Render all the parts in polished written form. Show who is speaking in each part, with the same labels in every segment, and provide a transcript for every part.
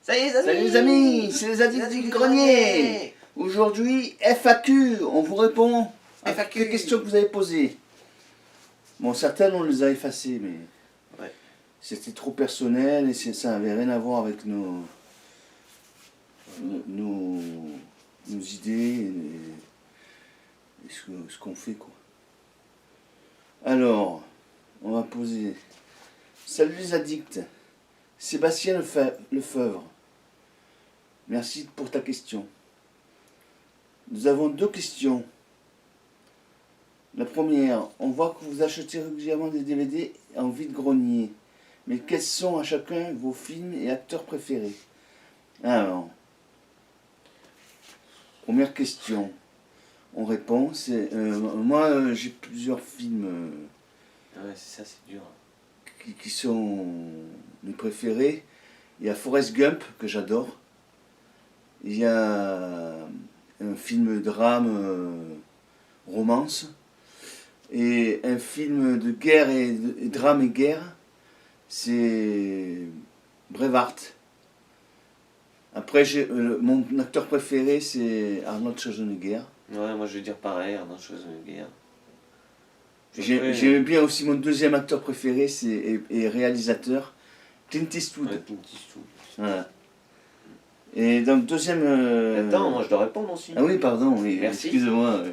Speaker 1: Ça y est, les amis.
Speaker 2: Salut les amis, c'est les addicts du grenier. Aujourd'hui, FAQ, on vous répond à toutes les questions que vous avez posées. Bon, certaines on les a effacées, mais
Speaker 1: ouais.
Speaker 2: C'était trop personnel et ça n'avait rien à voir avec nos idées et ce qu'on fait, quoi. Alors, on va poser. Salut les addicts, Sébastien Lefebvre. Merci pour ta question. Nous avons deux questions. La première, on voit que vous achetez régulièrement des DVD en vide-grenier. Mais quels sont à chacun vos films et acteurs préférés? Alors, première question. On répond. Moi, j'ai plusieurs films
Speaker 1: Ouais, c'est ça, c'est dur.
Speaker 2: qui sont mes préférés. Il y a Forrest Gump, que j'adore. Il y a un film drame, romance. Et un film de guerre et drame et guerre, c'est Braveheart. Après, mon acteur préféré, c'est Arnold Schwarzenegger.
Speaker 1: Ouais, moi je vais dire pareil, Arnold Schwarzenegger.
Speaker 2: J'aime bien aussi mon deuxième acteur préféré et réalisateur, Clint Eastwood.
Speaker 1: Ouais, Clint Eastwood.
Speaker 2: Voilà. Et donc, deuxième.
Speaker 1: Attends, moi je dois répondre aussi.
Speaker 2: Ah oui, pardon, oui,
Speaker 1: Merci.
Speaker 2: excuse-moi.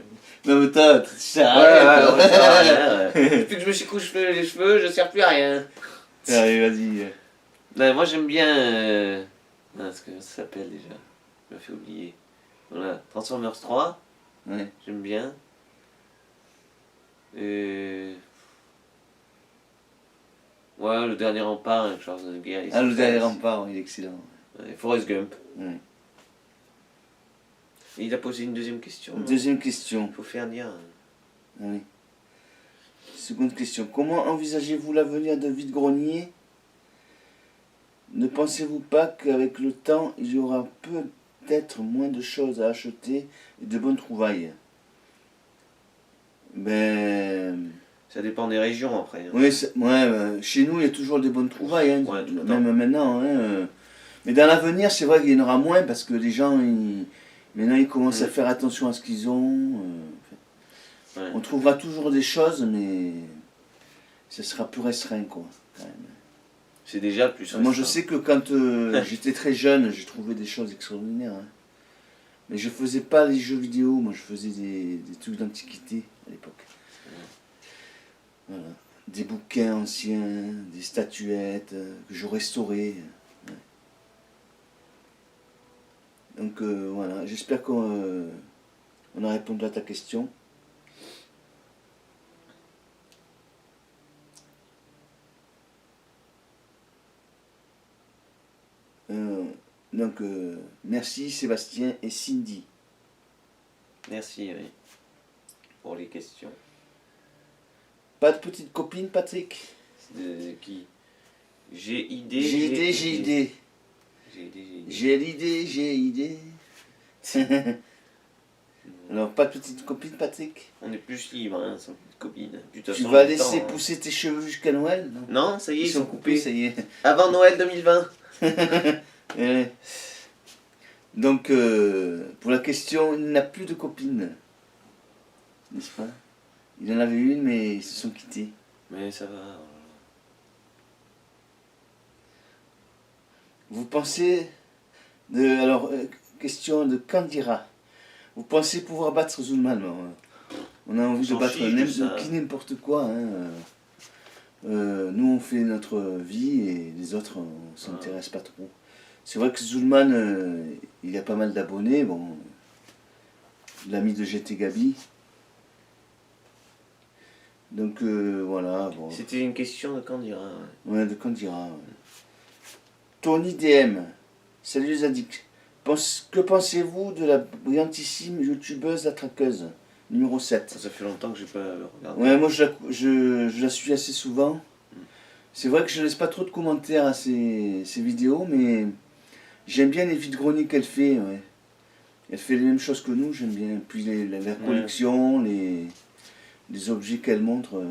Speaker 2: Non, mais toi, tu sers à
Speaker 1: Ouais,
Speaker 2: rien.
Speaker 1: ça sert à rien. Depuis que je me suis couché les cheveux, je sers plus à rien.
Speaker 2: Allez, vas-y.
Speaker 1: Ouais, moi j'aime bien. Ce que ça s'appelle déjà. Je m'ai fait oublier. Voilà, Transformers 3.
Speaker 2: Ouais.
Speaker 1: J'aime bien. Et... Ouais, le dernier rempart avec Schwarzenegger.
Speaker 2: Ah, le dernier rempart, il est excellent.
Speaker 1: Ouais, Forrest Gump.
Speaker 2: Ouais.
Speaker 1: Et il a posé une deuxième question.
Speaker 2: Deuxième question.
Speaker 1: Il faut faire dire.
Speaker 2: Oui. Seconde question. Comment envisagez-vous l'avenir de vide-grenier? Ne pensez-vous pas qu'avec le temps, il y aura peut-être moins de choses à acheter et de bonnes trouvailles? Ben...
Speaker 1: Ça dépend des régions après. Hein.
Speaker 2: Oui, chez nous, il y a toujours des bonnes trouvailles, hein,
Speaker 1: Ouais, tout le
Speaker 2: même
Speaker 1: temps.
Speaker 2: maintenant. Hein. Mais dans l'avenir, c'est vrai qu'il y en aura moins parce que les gens, maintenant, ils commencent à faire attention à ce qu'ils ont.
Speaker 1: Ouais.
Speaker 2: On trouvera toujours des choses, mais ce sera plus restreint, quoi, quand même.
Speaker 1: C'est déjà plus
Speaker 2: Moi, je sais que quand j'étais très jeune, j'ai trouvé des choses extraordinaires. Hein. Mais je faisais pas les jeux vidéo, moi, je faisais des trucs d'antiquité à l'époque. Voilà. Des bouquins anciens, des statuettes que je restaurais. Ouais. Donc voilà, j'espère qu'on a répondu à ta question. Donc merci Sébastien et Cindy.
Speaker 1: Merci, oui. Pour les questions.
Speaker 2: Pas de petite copine, Patrick?
Speaker 1: Qui J'ai idée.
Speaker 2: J'ai idée. Alors, pas de petite copine, Patrick?
Speaker 1: On est plus libre, hein, sans petite copine.
Speaker 2: Tu vas laisser pousser tes cheveux jusqu'à Noël?
Speaker 1: Non, ça y est,
Speaker 2: ils sont coupés, ça y est.
Speaker 1: Avant Noël 2020.
Speaker 2: Ouais. Donc, pour la question, il n'a plus de copine. N'est-ce pas? Il en avait une, mais ils se sont quittés.
Speaker 1: Mais ça va.
Speaker 2: Vous pensez alors, question de Candira. Vous pensez pouvoir battre Zulman? On a envie de battre n'importe quoi. Hein. Nous, on fait notre vie et les autres, on s'intéresse pas trop. C'est vrai que Zulman, il a pas mal d'abonnés. Bon, l'ami de GT Gabi. Donc voilà. Bon.
Speaker 1: C'était une question de Candira.
Speaker 2: Ouais, de Candira. Ouais. Tony DM. Salut les addicts. Que pensez-vous de la brillantissime youtubeuse La Traqueuse, numéro 7?
Speaker 1: Ça fait longtemps que j'ai pas regardé.
Speaker 2: Ouais, moi je la suis assez souvent. C'est vrai que je laisse pas trop de commentaires à ses vidéos, mais j'aime bien les vide-greniers qu'elle fait. Ouais. Elle fait les mêmes choses que nous, j'aime bien. Puis la collection, les objets qu'elle montre.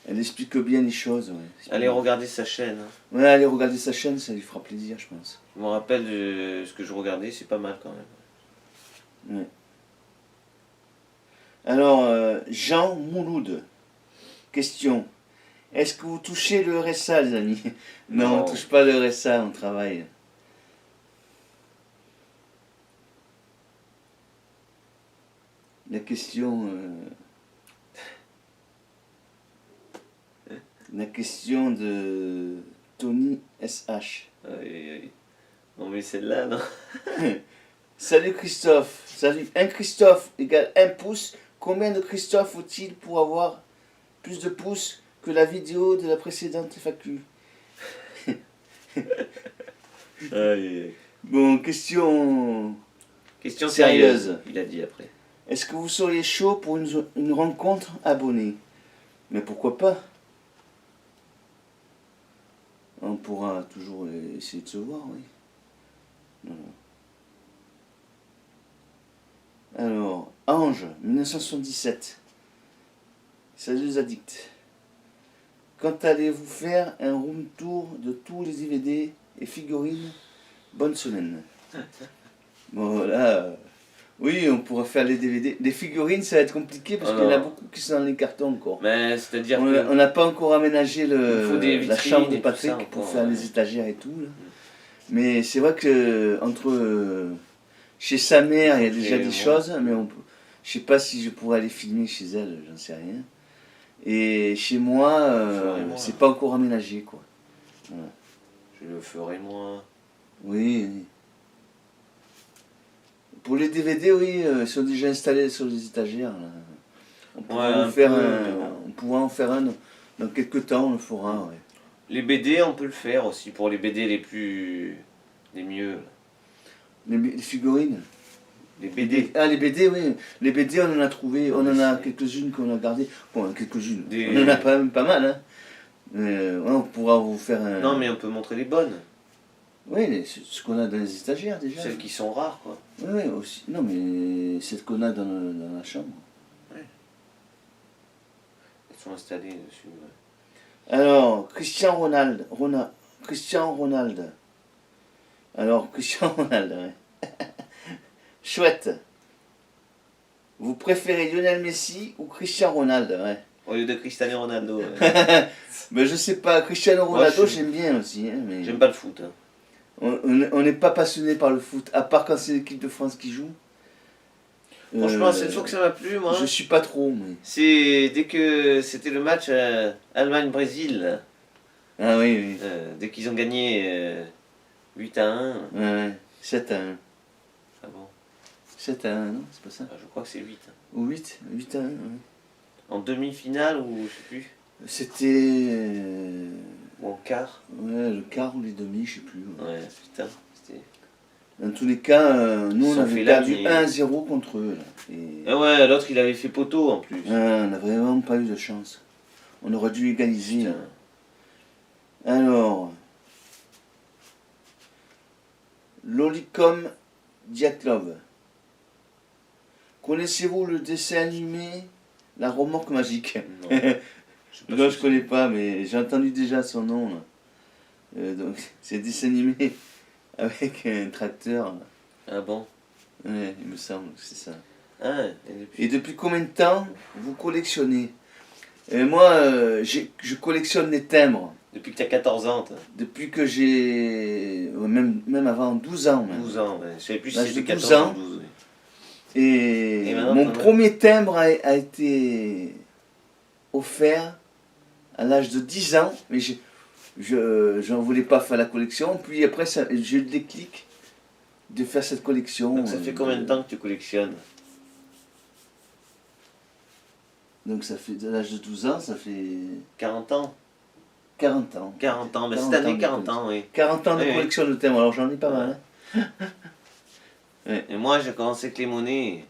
Speaker 2: Elle explique bien les choses. Ouais.
Speaker 1: Allez regarder sa chaîne. Hein.
Speaker 2: Ouais, allez regarder sa chaîne, ça lui fera plaisir, je pense.
Speaker 1: Je me rappelle de ce que je regardais, c'est pas mal quand même.
Speaker 2: Ouais. Alors, Jean Mouloud, question. Est-ce que vous touchez le RSA, les amis? Non,
Speaker 1: Non.
Speaker 2: on touche pas le RSA, on travaille. La question... La question de Tony SH.
Speaker 1: Non mais celle-là, non.
Speaker 2: Salut Christophe. Salut. Un Christophe égale 1 pouce. Combien de Christophe faut-il pour avoir plus de pouces que la vidéo de la précédente FAQ? Bon, question
Speaker 1: Sérieuse, il a dit après.
Speaker 2: Est-ce que vous seriez chaud pour une rencontre abonnée? Mais pourquoi pas? On pourra toujours essayer de se voir, oui. Alors, Ange, 1977. Salut les addicts. Quand allez-vous faire un room tour de tous les DVD et figurines? Bonne semaine. Bon, là, oui, on pourra faire les DVD. Les figurines, ça va être compliqué parce qu'il y en a beaucoup qui sont dans les cartons encore.
Speaker 1: Mais c'est-à-dire
Speaker 2: on n'a pas encore aménagé
Speaker 1: la
Speaker 2: chambre de Patrick pour faire les étagères et tout. Là. Mais c'est vrai que entre chez sa mère, il y a déjà des choses, mais je sais pas si je pourrais aller filmer chez elle, j'en sais rien. Et chez moi, c'est pas encore aménagé, quoi. Voilà.
Speaker 1: Je le ferai moi.
Speaker 2: Oui, oui. Pour les DVD, oui, ils sont déjà installés sur les étagères. Là. On pourra en faire un dans quelques temps, on le fera. Ouais.
Speaker 1: Les BD, on peut le faire aussi, pour les BD les mieux.
Speaker 2: Les figurines.
Speaker 1: Les BD.
Speaker 2: Ah, les BD, oui. Les BD, on en a trouvé, on en a quelques-unes qu'on a gardées. Bon, quelques-unes. On en a pas mal, hein. On pourra vous faire un...
Speaker 1: Non, mais on peut montrer les bonnes.
Speaker 2: Oui, ce qu'on a dans les étagères déjà.
Speaker 1: Celles qui sont rares, quoi.
Speaker 2: Oui, aussi. Non, mais c'est ce qu'on a dans la chambre.
Speaker 1: Oui. Elles sont installées dessus. Ouais.
Speaker 2: Alors, Cristiano Ronaldo. Alors, Cristiano Ronaldo, ouais. Chouette. Vous préférez Lionel Messi ou Cristiano Ronaldo, ouais.
Speaker 1: Au lieu de Cristiano Ronaldo. Ouais.
Speaker 2: Ben, je sais pas, Cristiano Ronaldo, j'aime bien aussi. Hein, mais...
Speaker 1: J'aime pas le foot. Hein.
Speaker 2: On n'est pas passionné par le foot, à part quand c'est l'équipe de France qui joue.
Speaker 1: Franchement, c'est une fois que ça m'a plu, moi.
Speaker 2: Je suis pas trop, mais...
Speaker 1: C'est dès que c'était le match Allemagne-Brésil.
Speaker 2: Ah oui, oui.
Speaker 1: Dès qu'ils ont gagné 8-1.
Speaker 2: Ouais, 7-1.
Speaker 1: Ah bon
Speaker 2: 7-1, non, c'est pas ça.
Speaker 1: Je crois que c'est 8.
Speaker 2: Ou 8-1, ouais.
Speaker 1: En demi-finale ou je sais plus.
Speaker 2: C'était...
Speaker 1: Ou en quart.
Speaker 2: Ouais, le quart ou les demi, je sais plus.
Speaker 1: Ouais, putain.
Speaker 2: Dans tous les cas, nous on avait perdu 1-0 contre eux. Là. Et...
Speaker 1: Ah ouais, l'autre il avait fait poteau en plus.
Speaker 2: on n'a vraiment pas eu de chance. On aurait dû égaliser. Alors, Lolicom Diatlov. Connaissez-vous le dessin animé La Remorque Magique?
Speaker 1: Non,
Speaker 2: non, je connais pas, mais j'ai entendu déjà son nom. Là. Donc, c'est un dessin animé avec un tracteur. Là.
Speaker 1: Ah bon?
Speaker 2: Ouais, il me semble que c'est ça.
Speaker 1: Ah,
Speaker 2: et depuis combien de temps vous collectionnez? Moi, je collectionne les timbres.
Speaker 1: Depuis que tu as 14 ans, toi.
Speaker 2: Depuis que j'ai... Même avant 12 ans. Même.
Speaker 1: 12 ans, ouais. Je savais plus si
Speaker 2: c'était
Speaker 1: c'était
Speaker 2: 14
Speaker 1: ans
Speaker 2: ou
Speaker 1: 12.
Speaker 2: Oui. Et mon premier timbre a été offert à l'âge de 10 ans. Mais je n'en voulais pas faire la collection. Puis après, j'ai eu le déclic de faire cette collection.
Speaker 1: Donc ça fait combien de temps que tu collectionnes?
Speaker 2: Donc ça fait, à l'âge de 12 ans, ça fait...
Speaker 1: 40 ans
Speaker 2: 40 ans.
Speaker 1: 40 ans, mais cette année 40 ans, oui.
Speaker 2: 40 ans de collection de timbres, alors j'en ai pas mal. Hein.
Speaker 1: Ouais. Et moi j'ai commencé avec les monnaies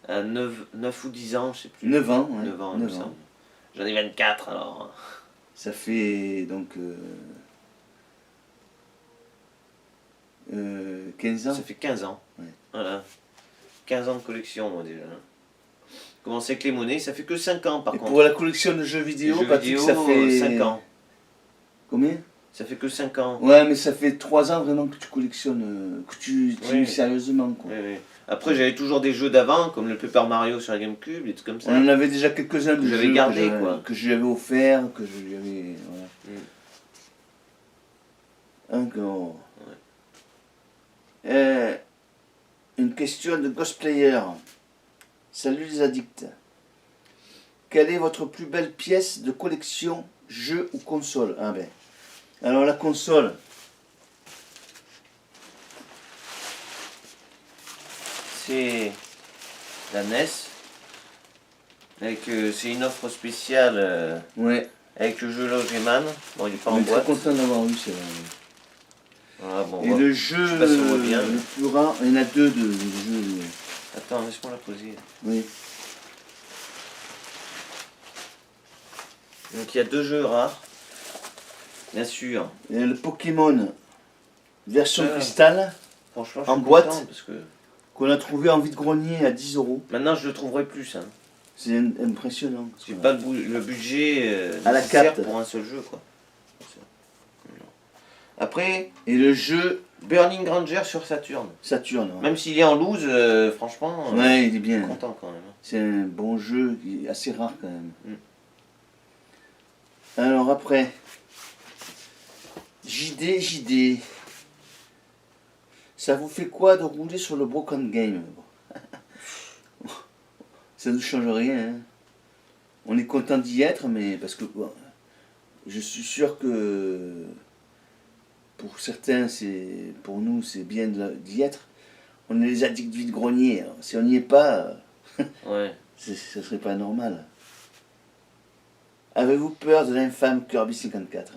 Speaker 1: à 9 ou 10 ans, je sais plus.
Speaker 2: 9 ans, ouais.
Speaker 1: 9 ans, 9 ans. J'en ai 24 alors.
Speaker 2: Ça fait donc 15 ans.
Speaker 1: Ça fait 15 ans.
Speaker 2: Ouais.
Speaker 1: Voilà. 15 ans de collection moi déjà. commencé avec les monnaies, ça fait que 5 ans par
Speaker 2: Et
Speaker 1: contre.
Speaker 2: pour la collection de jeux
Speaker 1: Les
Speaker 2: vidéo,
Speaker 1: jeux
Speaker 2: Patrick,
Speaker 1: vidéo,
Speaker 2: ça fait
Speaker 1: 5 ans.
Speaker 2: Combien?
Speaker 1: Ça fait que 5 ans.
Speaker 2: Ouais, mais ça fait 3 ans vraiment que tu collectionnes, que tu
Speaker 1: Oui.
Speaker 2: sérieusement, quoi.
Speaker 1: Oui, oui. Après, j'avais toujours des jeux d'avant, comme le Paper Mario sur la GameCube, des trucs comme ça.
Speaker 2: On en avait déjà quelques-uns de
Speaker 1: J'avais
Speaker 2: jeux
Speaker 1: gardé,
Speaker 2: que
Speaker 1: quoi.
Speaker 2: que je lui avais offert, que je lui avais... Voilà. Encore. Une question de Ghostplayer. Salut les addicts. Quelle est votre plus belle pièce de collection, jeu ou console? Ah ben. Alors la console.
Speaker 1: C'est la NES. C'est une offre spéciale
Speaker 2: Ouais.
Speaker 1: avec le jeu Logman. Bon, il n'est pas
Speaker 2: On
Speaker 1: en
Speaker 2: est très
Speaker 1: boîte.
Speaker 2: content d'avoir eu celle-là.
Speaker 1: Voilà, bon,
Speaker 2: Et
Speaker 1: voilà.
Speaker 2: le jeu
Speaker 1: sais pas si on voit bien,
Speaker 2: le
Speaker 1: mais-
Speaker 2: plus rare, il y en a deux de jeux.
Speaker 1: Attends, laisse-moi la poser.
Speaker 2: Oui.
Speaker 1: Donc il y a 2 jeux rares. Bien sûr.
Speaker 2: Et le Pokémon version
Speaker 1: Ah.
Speaker 2: cristal
Speaker 1: Franchement, je
Speaker 2: En
Speaker 1: suis
Speaker 2: boîte.
Speaker 1: content parce que
Speaker 2: qu'on a trouvé en vide-grenier à 10 €.
Speaker 1: maintenant je le trouverai plus. Hein.
Speaker 2: C'est impressionnant.
Speaker 1: J'ai pas le budget
Speaker 2: À la
Speaker 1: nécessaire
Speaker 2: carte.
Speaker 1: pour un seul jeu, quoi. Après,
Speaker 2: Et le jeu
Speaker 1: Burning Ranger sur Saturn.
Speaker 2: Saturn. Ouais,
Speaker 1: Même s'il est en loose, franchement,
Speaker 2: ouais, il est
Speaker 1: je
Speaker 2: bien.
Speaker 1: suis content quand même.
Speaker 2: C'est un bon jeu, qui est assez rare quand même.
Speaker 1: Mm.
Speaker 2: Alors après, JD. Ça vous fait quoi de rouler sur le Broken Game? Ça ne change rien. Hein. On est content d'y être, mais parce que bon, je suis sûr que pour certains, pour nous, c'est bien d'y être. On est les addicts de vide-grenier. Alors, si on n'y est pas,
Speaker 1: Ouais.
Speaker 2: ce serait pas normal. Avez-vous peur de l'infâme Kirby 54?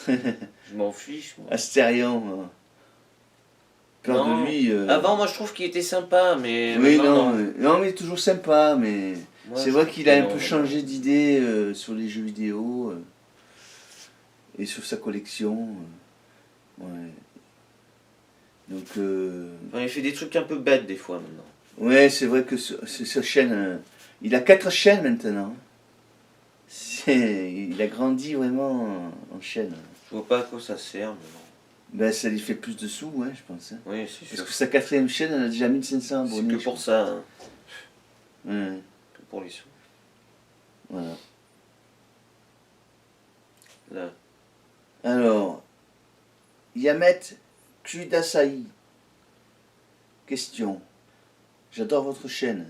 Speaker 1: Je m'en fiche, moi.
Speaker 2: Astérion. Peur
Speaker 1: Non.
Speaker 2: de lui.
Speaker 1: Avant, moi je trouve qu'il était sympa, mais.
Speaker 2: Oui,
Speaker 1: maintenant,
Speaker 2: non, mais il est toujours sympa, mais
Speaker 1: Moi,
Speaker 2: c'est
Speaker 1: je
Speaker 2: vrai
Speaker 1: trouve
Speaker 2: qu'il a
Speaker 1: que
Speaker 2: un
Speaker 1: non,
Speaker 2: peu
Speaker 1: non.
Speaker 2: changé d'idée sur les jeux vidéo et sur sa collection. Ouais. Donc,
Speaker 1: Enfin, il fait des trucs un peu bêtes des fois maintenant.
Speaker 2: ouais, c'est vrai que sa chaîne. Il a 4 chaînes maintenant. Il a grandi vraiment en chaîne.
Speaker 1: Je vois pas à quoi ça sert, mais bon.
Speaker 2: Ben, ça lui fait plus de sous, ouais, je pense. Hein.
Speaker 1: Oui, c'est sûr.
Speaker 2: Parce que sa 4e chaîne, elle a déjà 1500
Speaker 1: C'est
Speaker 2: abonnés.
Speaker 1: que pour ça, hein.
Speaker 2: Ouais,
Speaker 1: Que pour les sous.
Speaker 2: voilà.
Speaker 1: Là.
Speaker 2: Alors, Yamet Kudasai. Question. J'adore votre chaîne.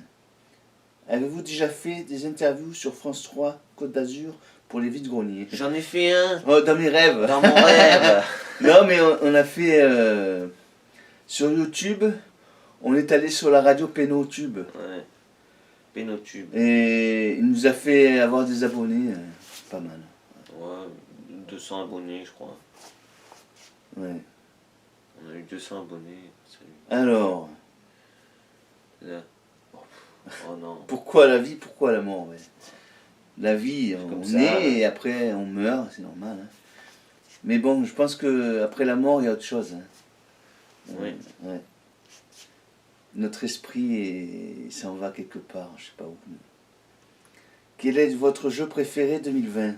Speaker 2: Avez-vous déjà fait des interviews sur France 3 Côte d'Azur pour les vides-greniers?
Speaker 1: J'en ai fait un
Speaker 2: Oh, dans mes rêves.
Speaker 1: dans mon rêve.
Speaker 2: Non, mais on a fait sur YouTube. On est allé sur la radio Pénotube.
Speaker 1: Ouais. Pénotube.
Speaker 2: Et il nous a fait avoir des abonnés. Pas mal.
Speaker 1: Ouais, 200 abonnés, je crois.
Speaker 2: Ouais.
Speaker 1: On a eu 200 abonnés. Salut.
Speaker 2: Alors,
Speaker 1: Là. Oh non.
Speaker 2: pourquoi la vie, pourquoi la mort? Ouais. La vie,
Speaker 1: comme
Speaker 2: on
Speaker 1: ça,
Speaker 2: naît
Speaker 1: ouais.
Speaker 2: et après on meurt, c'est normal. Hein. Mais bon, je pense que après la mort, il y a autre chose. Hein.
Speaker 1: Oui.
Speaker 2: Ouais. Notre esprit s'en va quelque part, je sais pas où. Quel est votre jeu préféré 2020?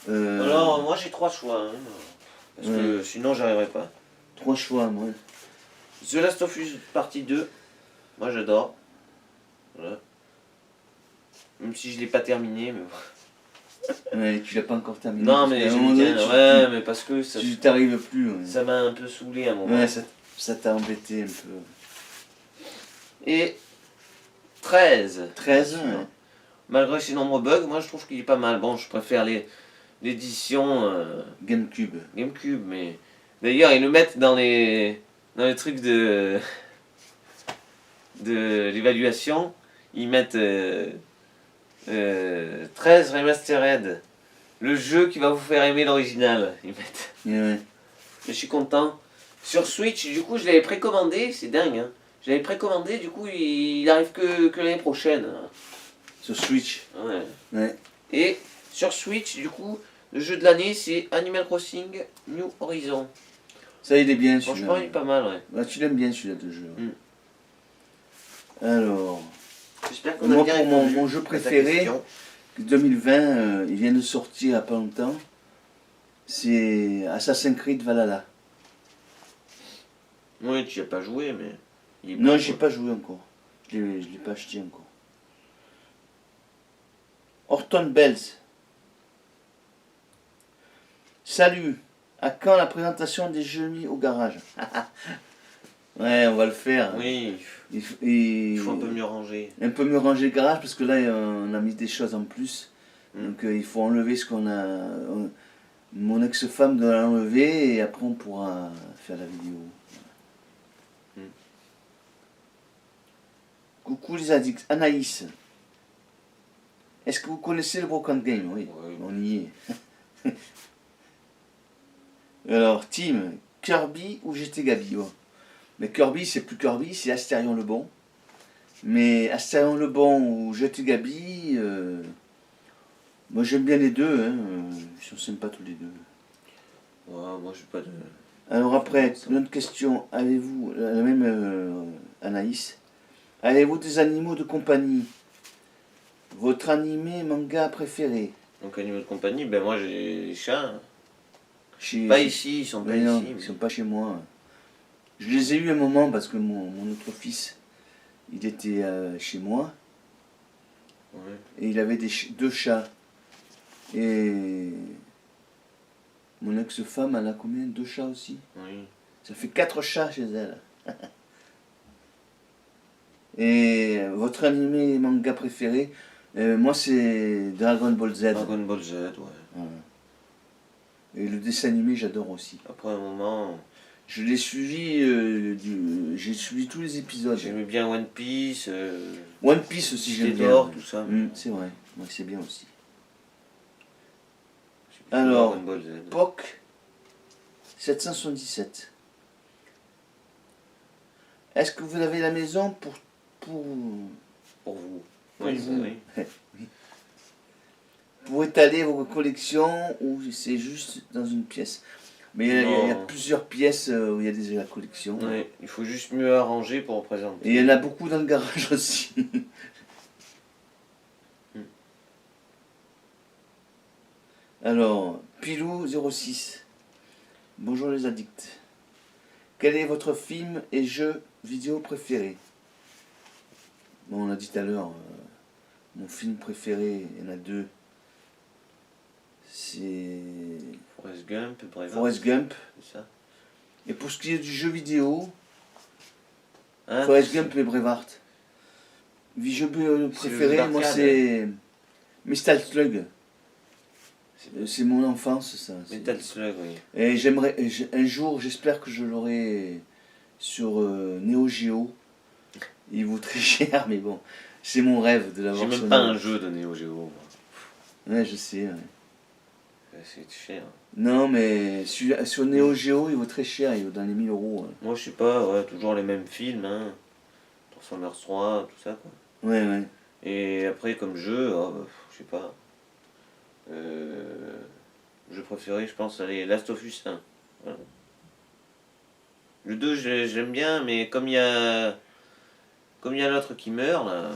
Speaker 1: Alors, moi j'ai 3 choix. Hein, parce que sinon, j'arriverai pas.
Speaker 2: 3 choix, moi.
Speaker 1: The Last of Us Partie 2. Moi j'adore. Voilà. Même si je l'ai pas terminé, mais bon.
Speaker 2: Ouais, tu l'as pas encore terminé.
Speaker 1: Non,
Speaker 2: parce
Speaker 1: mais
Speaker 2: qu'à un
Speaker 1: j'aime
Speaker 2: moment donné,
Speaker 1: bien. Ouais, mais parce que ça
Speaker 2: tu t'arrives plus. Ouais,
Speaker 1: ça m'a un peu saoulé à un moment.
Speaker 2: ouais ça t'a embêté un peu.
Speaker 1: Et 13.
Speaker 2: 13, ouais.
Speaker 1: Malgré ses nombreux bugs, moi je trouve qu'il est pas mal. Bon, je préfère l'édition
Speaker 2: GameCube.
Speaker 1: GameCube, mais d'ailleurs ils le mettent dans les trucs de l'évaluation. Ils mettent 13 Remastered, le jeu qui va vous faire aimer l'original. Ils mettent.
Speaker 2: Ouais.
Speaker 1: Je suis content. Sur Switch, du coup, je l'avais précommandé, c'est dingue. Hein. Je l'avais précommandé, du coup, il arrive que l'année prochaine.
Speaker 2: Sur Switch.
Speaker 1: Ouais.
Speaker 2: Ouais.
Speaker 1: Et sur Switch, du coup, le jeu de l'année, c'est Animal Crossing New Horizon.
Speaker 2: Ça, il est bien
Speaker 1: Franchement, il est
Speaker 2: celui-là.
Speaker 1: pas mal, ouais.
Speaker 2: Ouais, tu l'aimes bien celui-là de jeu.
Speaker 1: Mm.
Speaker 2: Alors,
Speaker 1: J'espère qu'on a
Speaker 2: Moi,
Speaker 1: bien
Speaker 2: pour
Speaker 1: répondu
Speaker 2: mon jeu
Speaker 1: à ta
Speaker 2: préféré,
Speaker 1: question.
Speaker 2: 2020, il vient de sortir il n'y a pas longtemps. C'est Assassin's Creed Valhalla.
Speaker 1: Oui, tu n'y as pas joué, mais... il est
Speaker 2: Non,
Speaker 1: bon,
Speaker 2: j'ai
Speaker 1: quoi.
Speaker 2: pas joué encore. Je l'ai pas acheté encore. Horton Bells. Salut. À quand la présentation des jeux mis au garage? Ouais, on va le faire.
Speaker 1: Oui,
Speaker 2: Il
Speaker 1: il faut un peu mieux ranger.
Speaker 2: un peu mieux ranger le garage parce que là, on a mis des choses en plus.
Speaker 1: Mm.
Speaker 2: Donc, il faut enlever ce qu'on a. Mon ex-femme doit l'enlever et après, on pourra faire la vidéo.
Speaker 1: Mm.
Speaker 2: Coucou les addicts. Anaïs. Est-ce que vous connaissez le Broken Game? Oui,
Speaker 1: Ouais.
Speaker 2: on y est. Alors, Team, Kirby ou GT Gabi? Oh. Mais Kirby, c'est plus Kirby, c'est Astérion le Bon. Mais Astérion le Bon ou GT Gabi, moi j'aime bien les deux, hein. Ils sont sympas tous les deux.
Speaker 1: Ouais, moi, j'ai pas de...
Speaker 2: Alors après, une autre question, avez-vous, la même Anaïs, avez-vous des animaux de compagnie? Votre animé manga préféré?
Speaker 1: Donc, animaux de compagnie, ben moi, j'ai les chats.
Speaker 2: Chez,
Speaker 1: Pas ici, ils sont pas
Speaker 2: mais non,
Speaker 1: ici.
Speaker 2: ils
Speaker 1: Mais...
Speaker 2: sont pas chez moi. Je les ai eus un moment parce que mon autre fils, il était chez moi
Speaker 1: Ouais.
Speaker 2: et il avait deux chats. Et mon ex-femme, elle a combien? Deux chats aussi?
Speaker 1: Oui.
Speaker 2: Ça fait 4 chats chez elle. Et votre animé manga préféré? Moi, c'est Dragon Ball Z.
Speaker 1: Dragon Ball Z, ouais.
Speaker 2: Voilà. Et le dessin animé, j'adore aussi.
Speaker 1: Après un moment,
Speaker 2: Je l'ai suivi, j'ai suivi tous les épisodes.
Speaker 1: j'aimais bien One Piece,
Speaker 2: One Piece aussi, j'aime bien.
Speaker 1: d'or,
Speaker 2: Ouais.
Speaker 1: tout ça.
Speaker 2: C'est vrai, moi c'est bien aussi.
Speaker 1: C'est plutôt
Speaker 2: Alors,
Speaker 1: Dragon Ball Z.
Speaker 2: POC 777. Est-ce que vous avez la maison pour
Speaker 1: Pour vous.
Speaker 2: Pour
Speaker 1: Oui,
Speaker 2: vous.
Speaker 1: oui.
Speaker 2: pour étaler vos collections ou c'est juste dans une pièce? Mais il y a
Speaker 1: Non.
Speaker 2: plusieurs pièces où il y a des la collection.
Speaker 1: Oui, il faut juste mieux arranger pour représenter.
Speaker 2: Et il y en a beaucoup dans le garage aussi. Alors, Pilou06. Bonjour les addicts. Quel est votre film et jeu vidéo préféré? Bon, on l'a dit tout à l'heure, mon film préféré, il y en a deux. C'est
Speaker 1: Forrest Gump, Braveheart,
Speaker 2: Forrest Gump.
Speaker 1: c'est ça.
Speaker 2: Et pour ce qui est du jeu vidéo,
Speaker 1: Hein,
Speaker 2: Forrest Gump et Braveheart. Jeu préféré,
Speaker 1: jeu
Speaker 2: moi
Speaker 1: d'arcade.
Speaker 2: c'est Metal Slug. C'est mon enfance ça.
Speaker 1: Metal Slug, oui.
Speaker 2: Et un jour, j'espère que je l'aurai sur Neo Geo. Il vaut très cher, mais bon, c'est mon rêve de l'avoir
Speaker 1: J'ai
Speaker 2: sur
Speaker 1: même pas
Speaker 2: Neo.
Speaker 1: un jeu de Neo Geo, moi.
Speaker 2: Ouais, je sais. Ouais.
Speaker 1: C'est cher.
Speaker 2: Non, mais sur Neo Geo, il vaut très cher, il vaut dans les 1000 euros. Ouais,
Speaker 1: Moi, je sais pas, ouais, toujours les mêmes films, hein. Transformers 3, tout ça, quoi.
Speaker 2: ouais. Ouais.
Speaker 1: Et après, comme jeu, je sais pas. Jeu préféré, je pense, allez, Last of Us 1. Voilà. Le 2, j'aime bien, mais comme il y a l'autre qui meurt, là,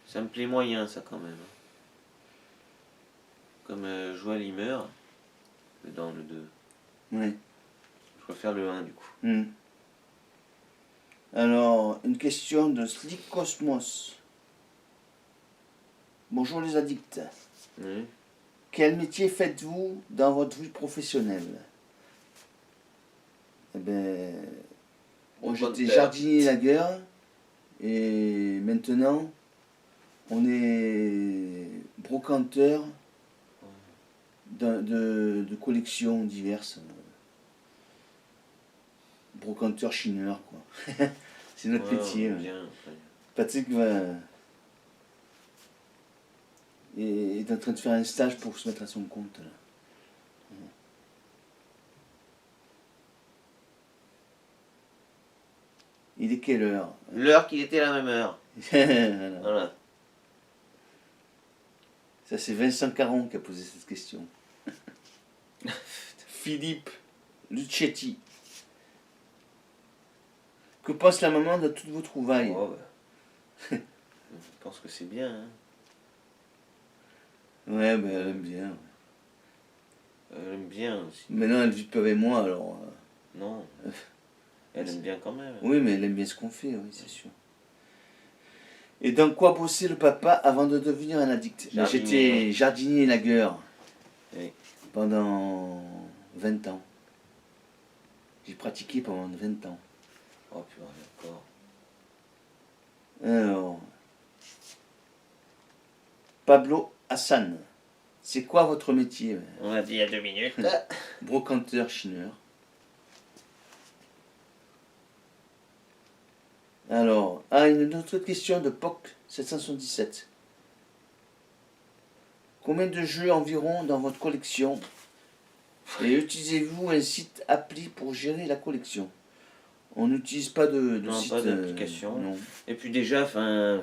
Speaker 1: ça me plaît moyen, ça, quand même. Comme Joël, il meurt, dans le 2.
Speaker 2: Ouais.
Speaker 1: Je préfère le 1, du coup.
Speaker 2: Alors, une question de Slick Cosmos. Bonjour les addicts.
Speaker 1: Oui.
Speaker 2: Quel métier faites-vous dans votre vie professionnelle? Eh ben, moi j'étais jardinier lagueur et maintenant on est brocanteur de collections diverses. Brocanteur chineur quoi. C'est notre métier. Ouais. Patrick est en train de faire un stage pour se mettre à son compte. Là. Il est quelle heure?
Speaker 1: L'heure qu'il était à la même heure.
Speaker 2: Voilà.
Speaker 1: Voilà.
Speaker 2: Ça c'est Vincent Caron qui a posé cette question. Philippe Lucetti. Que pense la maman de toutes vos trouvailles?
Speaker 1: Oh, bah, Je pense que c'est bien. Hein.
Speaker 2: Ouais, ben elle aime bien.
Speaker 1: Elle aime bien aussi.
Speaker 2: Maintenant, elle vit plus avec moi, alors...
Speaker 1: Non. Elle aime bien quand même.
Speaker 2: Oui, mais elle aime bien ce qu'on fait, oui, c'est sûr. Et dans quoi bossait le papa avant de devenir un addict?
Speaker 1: Jardinier,
Speaker 2: J'étais jardinier lagueur
Speaker 1: Oui.
Speaker 2: pendant 20 ans. J'ai pratiqué pendant 20 ans.
Speaker 1: Oh purée, d'accord.
Speaker 2: Alors, Pablo Hassan, c'est quoi votre métier?
Speaker 1: On a dit il y a 2 minutes.
Speaker 2: Brocanteur chineur. Alors, une autre question de POC 777. Combien de jeux environ dans votre collection? Et utilisez-vous un site appli pour gérer la collection? On n'utilise pas de
Speaker 1: Non,
Speaker 2: site.
Speaker 1: pas d'application.
Speaker 2: Non.
Speaker 1: Et puis déjà, enfin,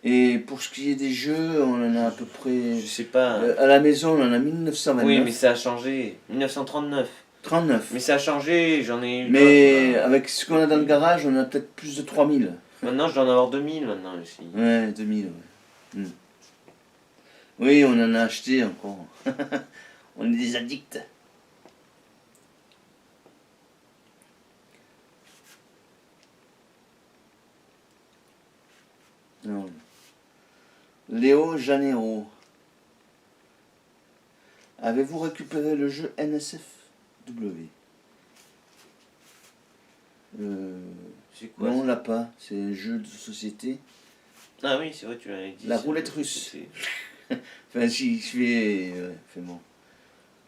Speaker 2: Et pour ce qui est des jeux, on en a à peu près...
Speaker 1: je sais pas.
Speaker 2: À la maison, on en a 1929.
Speaker 1: Oui, mais ça a changé. 1939.
Speaker 2: 39.
Speaker 1: Mais ça a changé, j'en ai eu
Speaker 2: Mais
Speaker 1: d'autres, là.
Speaker 2: avec ce qu'on a dans le garage, on a peut-être plus de 3000.
Speaker 1: Maintenant, je dois en avoir 2000 maintenant ici.
Speaker 2: Ouais, 2000. Ouais. Oui, on en a acheté encore. On est des addicts. Non. Léo Janeiro. Avez-vous récupéré le jeu NSFW?
Speaker 1: C'est quoi
Speaker 2: Non, on
Speaker 1: ça?
Speaker 2: l'a pas. C'est un jeu de société.
Speaker 1: Ah oui, c'est vrai, tu l'avais dit.
Speaker 2: La
Speaker 1: ça,
Speaker 2: roulette
Speaker 1: c'est-
Speaker 2: russe.
Speaker 1: c'est-
Speaker 2: Enfin, si je fais... Ouais, fais-moi.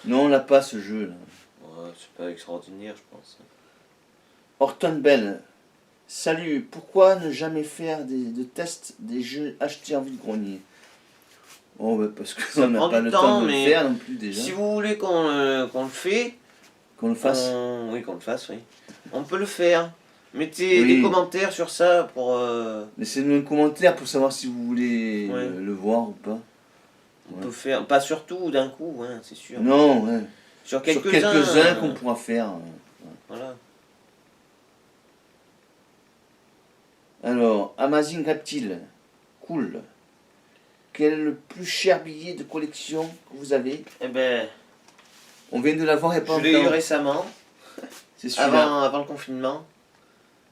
Speaker 2: Non, on l'a pas, ce jeu-là.
Speaker 1: Ouais, c'est pas extraordinaire, je pense.
Speaker 2: Horton Bell. Salut, pourquoi ne jamais faire de tests des jeux achetés en vide-grenier? Oh, bah parce
Speaker 1: Ça
Speaker 2: qu'on n'a
Speaker 1: prend
Speaker 2: pas
Speaker 1: du
Speaker 2: le
Speaker 1: temps,
Speaker 2: temps de le
Speaker 1: mais
Speaker 2: faire non plus déjà.
Speaker 1: Si vous voulez qu'on le fait,
Speaker 2: Qu'on le fasse.
Speaker 1: oui, qu'on le fasse, oui. On peut le faire. Mettez
Speaker 2: Oui.
Speaker 1: des commentaires sur ça pour...
Speaker 2: Laissez-nous un commentaire pour savoir si vous voulez
Speaker 1: Ouais.
Speaker 2: le voir ou pas.
Speaker 1: On
Speaker 2: Ouais.
Speaker 1: peut faire, pas sur tout d'un coup, hein, c'est sûr.
Speaker 2: Non, ouais.
Speaker 1: Sur
Speaker 2: Sur
Speaker 1: quelques-uns.
Speaker 2: quelques-uns qu'on pourra faire.
Speaker 1: Voilà.
Speaker 2: Alors, Amazing Reptile. Cool. Quel est le plus cher billet de collection que vous avez?
Speaker 1: Eh ben,
Speaker 2: On vient de l'avoir il n'y a pas
Speaker 1: je l'ai eu
Speaker 2: longtemps.
Speaker 1: récemment,
Speaker 2: C'est celui-là.
Speaker 1: avant le confinement.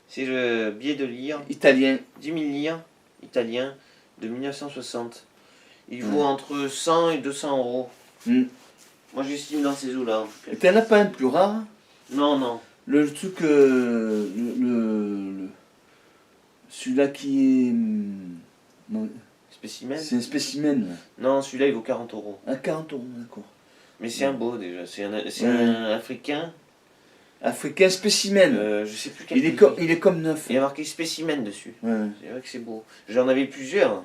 Speaker 1: C'est le billet de lire,
Speaker 2: Italien.
Speaker 1: 10 000 lire, italien, de 1960. Il vaut entre 100 et 200 euros.
Speaker 2: Hmm.
Speaker 1: Moi j'estime dans ces eaux-là. en tout cas.
Speaker 2: Et t'en as pas un plus rare?
Speaker 1: Non, non.
Speaker 2: Le truc, celui-là qui est... non,
Speaker 1: Spécimen?
Speaker 2: c'est un spécimen. Là.
Speaker 1: Non, celui-là il vaut 40 euros.
Speaker 2: À 40 euros, d'accord.
Speaker 1: Mais c'est un beau déjà. C'est
Speaker 2: Ouais.
Speaker 1: un africain.
Speaker 2: Africain spécimen.
Speaker 1: Je sais plus quel
Speaker 2: il, est
Speaker 1: pays.
Speaker 2: comme, il est comme neuf.
Speaker 1: Il y a marqué spécimen dessus.
Speaker 2: Ouais.
Speaker 1: C'est vrai que c'est beau. J'en avais plusieurs.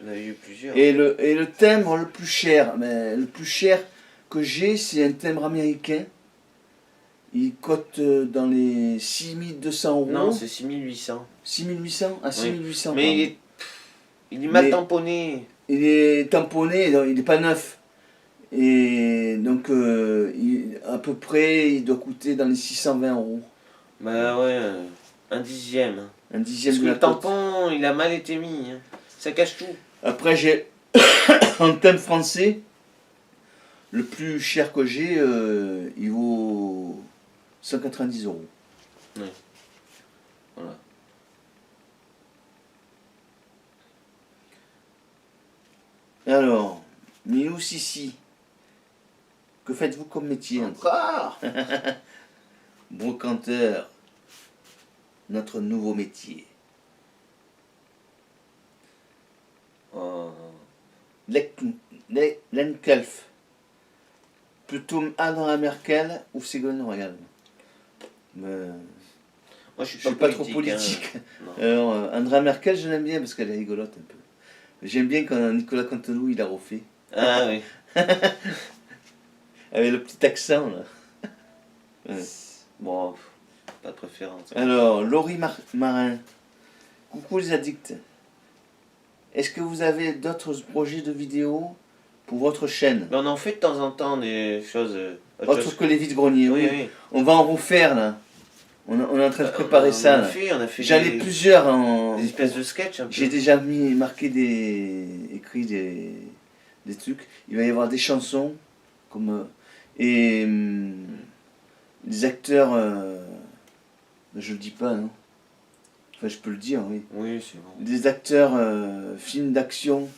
Speaker 1: J'en avais eu plusieurs.
Speaker 2: Et le timbre le plus cher, mais le plus cher que j'ai, c'est un timbre américain. Il cote dans les 6200 euros.
Speaker 1: Non, c'est 6800.
Speaker 2: 6800 à 6800.
Speaker 1: Mais il est mal
Speaker 2: Mais-
Speaker 1: tamponné.
Speaker 2: Il est tamponné, donc il n'est pas neuf. Et donc, à peu près, il doit coûter dans les 620 euros.
Speaker 1: Bah ouais, un dixième.
Speaker 2: Un dixième
Speaker 1: Parce que
Speaker 2: de la
Speaker 1: le
Speaker 2: cote.
Speaker 1: tampon, il a mal été mis. Hein. Ça cache tout.
Speaker 2: Après, j'ai un thème français. Le plus cher que j'ai, il vaut 190 euros.
Speaker 1: Voilà.
Speaker 2: Alors, Milou Sissi, que faites-vous comme métier?
Speaker 1: Encore
Speaker 2: Brocanteur, notre nouveau métier.
Speaker 1: Oh.
Speaker 2: Lenkelf, plutôt Angela Merkel ou Ségolène Royal?
Speaker 1: Moi, je suis
Speaker 2: Je suis
Speaker 1: pas
Speaker 2: pas trop
Speaker 1: politique.
Speaker 2: politique.
Speaker 1: Hein. Non.
Speaker 2: Alors, Angela Merkel, je l'aime bien parce qu'elle est rigolote un peu. J'aime bien quand Nicolas Canteloup il a refait.
Speaker 1: Ah oui.
Speaker 2: Avec le petit accent là. Ouais.
Speaker 1: Bon, pas de préférence.
Speaker 2: Alors, Laurie Marin. Coucou les addicts. Est-ce que vous avez d'autres projets de vidéos pour votre chaîne?
Speaker 1: Mais on en fait de temps en temps des choses.
Speaker 2: Autre que les vides-greniers,
Speaker 1: Oui,
Speaker 2: oui.
Speaker 1: oui.
Speaker 2: On va en refaire là. On est en train de préparer ça.
Speaker 1: On
Speaker 2: Là.
Speaker 1: a fait
Speaker 2: J'en ai plusieurs en.
Speaker 1: des espèces de sketchs un peu.
Speaker 2: J'ai déjà marqué écrit des trucs. Il va y avoir des chansons comme et des acteurs. Je le dis pas, non. Enfin, je peux le dire, oui.
Speaker 1: Oui, c'est bon.
Speaker 2: Des acteurs, films d'action,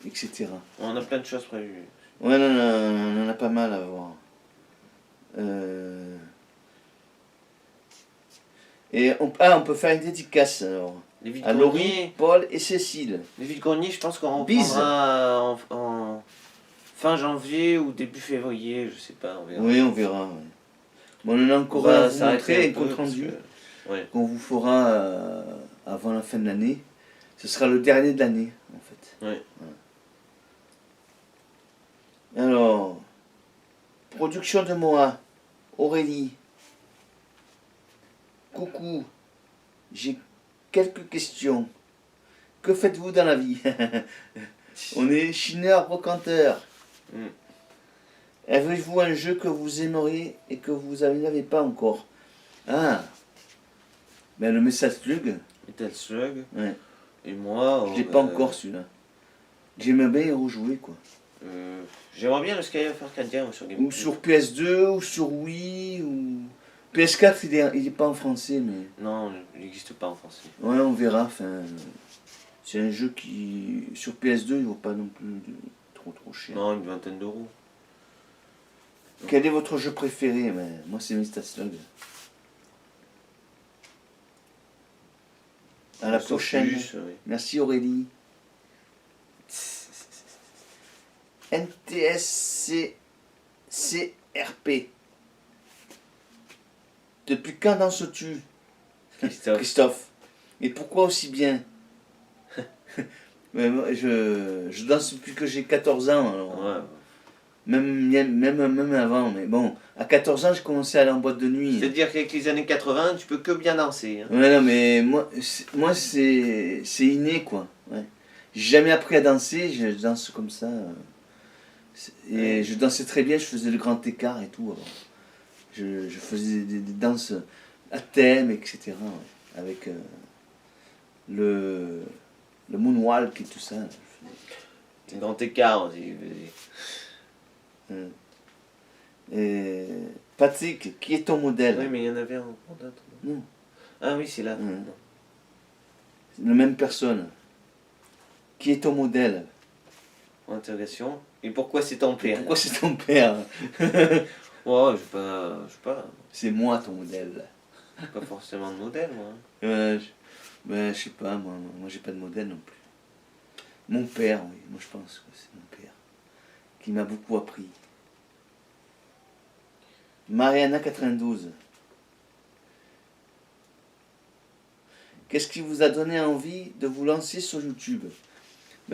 Speaker 2: etc.
Speaker 1: On a plein de choses prévues.
Speaker 2: Ouais, non, on en a pas mal à voir. Et on peut faire une dédicace alors.
Speaker 1: Les
Speaker 2: À Laurie,
Speaker 1: vides-greniers,
Speaker 2: Paul et Cécile.
Speaker 1: je pense qu'on
Speaker 2: Bise.
Speaker 1: reprendra en fin janvier ou début février, je sais pas, on verra.
Speaker 2: Oui, on verra. Ouais. Bon, on en a encore
Speaker 1: va
Speaker 2: un à vous
Speaker 1: s'arrêter
Speaker 2: montrer,
Speaker 1: un
Speaker 2: un
Speaker 1: peu,
Speaker 2: compte
Speaker 1: parce
Speaker 2: rendu
Speaker 1: que- ouais.
Speaker 2: qu'on vous fera avant la fin de l'année. Ce sera le dernier de l'année, en fait.
Speaker 1: Ouais.
Speaker 2: Alors, production de Moa, Aurélie. Coucou, j'ai quelques questions. Que faites-vous dans la vie? On est chineur brocanteur.
Speaker 1: Mm.
Speaker 2: Avez-vous un jeu que vous aimeriez et que vous n'avez pas encore? Ah, ben le Metal Slug.
Speaker 1: Metal Slug.
Speaker 2: Ouais.
Speaker 1: Et moi.
Speaker 2: Je l'ai pas encore celui-là. J'aimerais bien y rejouer quoi.
Speaker 1: J'aimerais bien le Skyrim Arcadia sur GameCube.
Speaker 2: Ou sur PS2, ou sur Wii, ou... PS4 il est pas en français mais...
Speaker 1: Non, il n'existe pas en français.
Speaker 2: Ouais on verra, enfin... C'est un jeu qui... Sur PS2 il vaut pas non plus trop cher.
Speaker 1: Non, une vingtaine d'euros.
Speaker 2: Quel est votre jeu préféré? Moi c'est Metal Slug. À la prochaine.
Speaker 1: Plus, oui.
Speaker 2: Merci Aurélie. NTSC CRP. Depuis quand danses-tu, Christophe? Et pourquoi aussi bien? Moi, je danse depuis que j'ai 14 ans. Alors,
Speaker 1: Ouais.
Speaker 2: même avant. Mais bon, à 14 ans, je commençais à aller en boîte de nuit.
Speaker 1: C'est-à-dire qu'avec les années 80, tu peux que bien danser. Hein.
Speaker 2: Ouais, non, mais moi c'est inné, quoi. Ouais. J'ai jamais appris à danser, je danse comme ça. Et je dansais très bien, je faisais le grand écart et tout. Alors. Je faisais des danses à thème, etc. Ouais, avec le moonwalk et tout ça.
Speaker 1: C'est grand écart aussi.
Speaker 2: Et Patrick, qui est ton modèle?
Speaker 1: Oui, mais il y en avait un d'autre.
Speaker 2: Non.
Speaker 1: Ah oui, c'est là.
Speaker 2: Non. La même personne. Qui est ton modèle?
Speaker 1: Interrogation. Et pourquoi c'est ton père?
Speaker 2: Pourquoi c'est ton père?
Speaker 1: Ouais, je sais pas.
Speaker 2: C'est moi ton modèle.
Speaker 1: Pas forcément de modèle, moi.
Speaker 2: Je sais pas, moi j'ai pas de modèle non plus. Mon père, oui, moi je pense que c'est mon père. Qui m'a beaucoup appris. Mariana 92. Qu'est-ce qui vous a donné envie de vous lancer sur YouTube?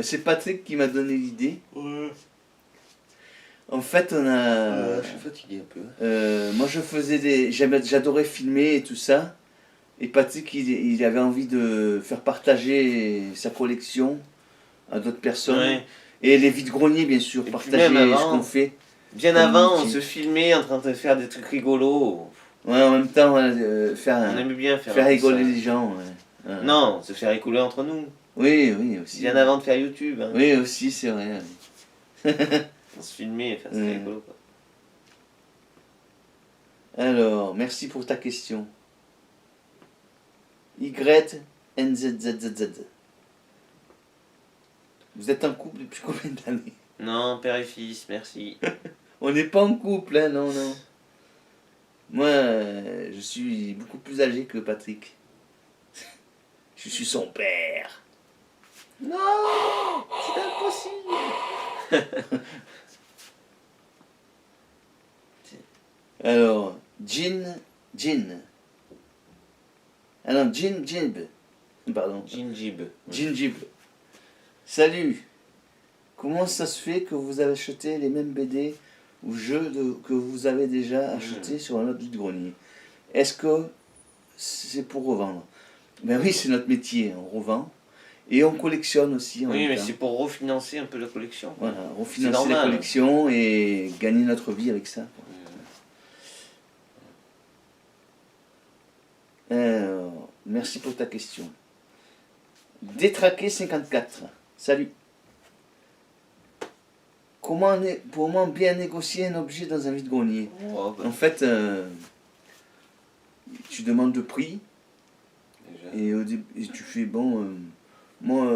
Speaker 2: C'est Patrick qui m'a donné l'idée.
Speaker 1: Ouais.
Speaker 2: En fait, on a...
Speaker 1: Je suis fatigué un peu.
Speaker 2: moi, j'adorais filmer et tout ça. Et Patrick, il avait envie de faire partager sa collection à d'autres personnes.
Speaker 1: Ouais.
Speaker 2: Et les vides-greniers, bien sûr,
Speaker 1: Et puis
Speaker 2: partager
Speaker 1: même
Speaker 2: ce
Speaker 1: avant,
Speaker 2: qu'on fait.
Speaker 1: Bien
Speaker 2: Comme
Speaker 1: avant, on
Speaker 2: outil.
Speaker 1: se filmait en train de faire des trucs rigolos.
Speaker 2: Ouais, en même temps, faire
Speaker 1: On aimait bien faire
Speaker 2: rigoler
Speaker 1: ça.
Speaker 2: les gens. Ouais.
Speaker 1: Non, se faire rigoler entre nous.
Speaker 2: Oui, aussi.
Speaker 1: Bien avant de faire YouTube. Hein.
Speaker 2: Oui, aussi, c'est vrai.
Speaker 1: On se filmait et faire ça rigolo. Quoi.
Speaker 2: Alors, merci pour ta question. YNZZZZ. Vous êtes en couple depuis combien d'années?
Speaker 1: Non, père et fils, merci.
Speaker 2: On n'est pas en couple, hein, non. Moi, je suis beaucoup plus âgé que Patrick. Je suis son père.
Speaker 1: Non, c'est impossible.
Speaker 2: Alors, Jin. Ah non, Jinjib. Pardon.
Speaker 1: Ginjib.
Speaker 2: Jinjib. Salut. Comment ça se fait que vous avez acheté les mêmes BD ou jeux que vous avez déjà achetés sur un autre vide-grenier? Est-ce que c'est pour revendre? Ben oui, c'est notre métier, on revend. Et on collectionne aussi en
Speaker 1: Oui,
Speaker 2: même
Speaker 1: mais
Speaker 2: temps.
Speaker 1: c'est pour refinancer un peu la collection.
Speaker 2: Voilà,
Speaker 1: C'est
Speaker 2: refinancer la
Speaker 1: normal.
Speaker 2: collection et gagner notre vie avec ça. Merci pour ta question. Détraqué 54. Salut. Comment bien négocier un objet dans un vide-grenier?
Speaker 1: Oh, bah,
Speaker 2: En fait, tu demandes le prix
Speaker 1: déjà.
Speaker 2: et, et tu fais bon. Moi,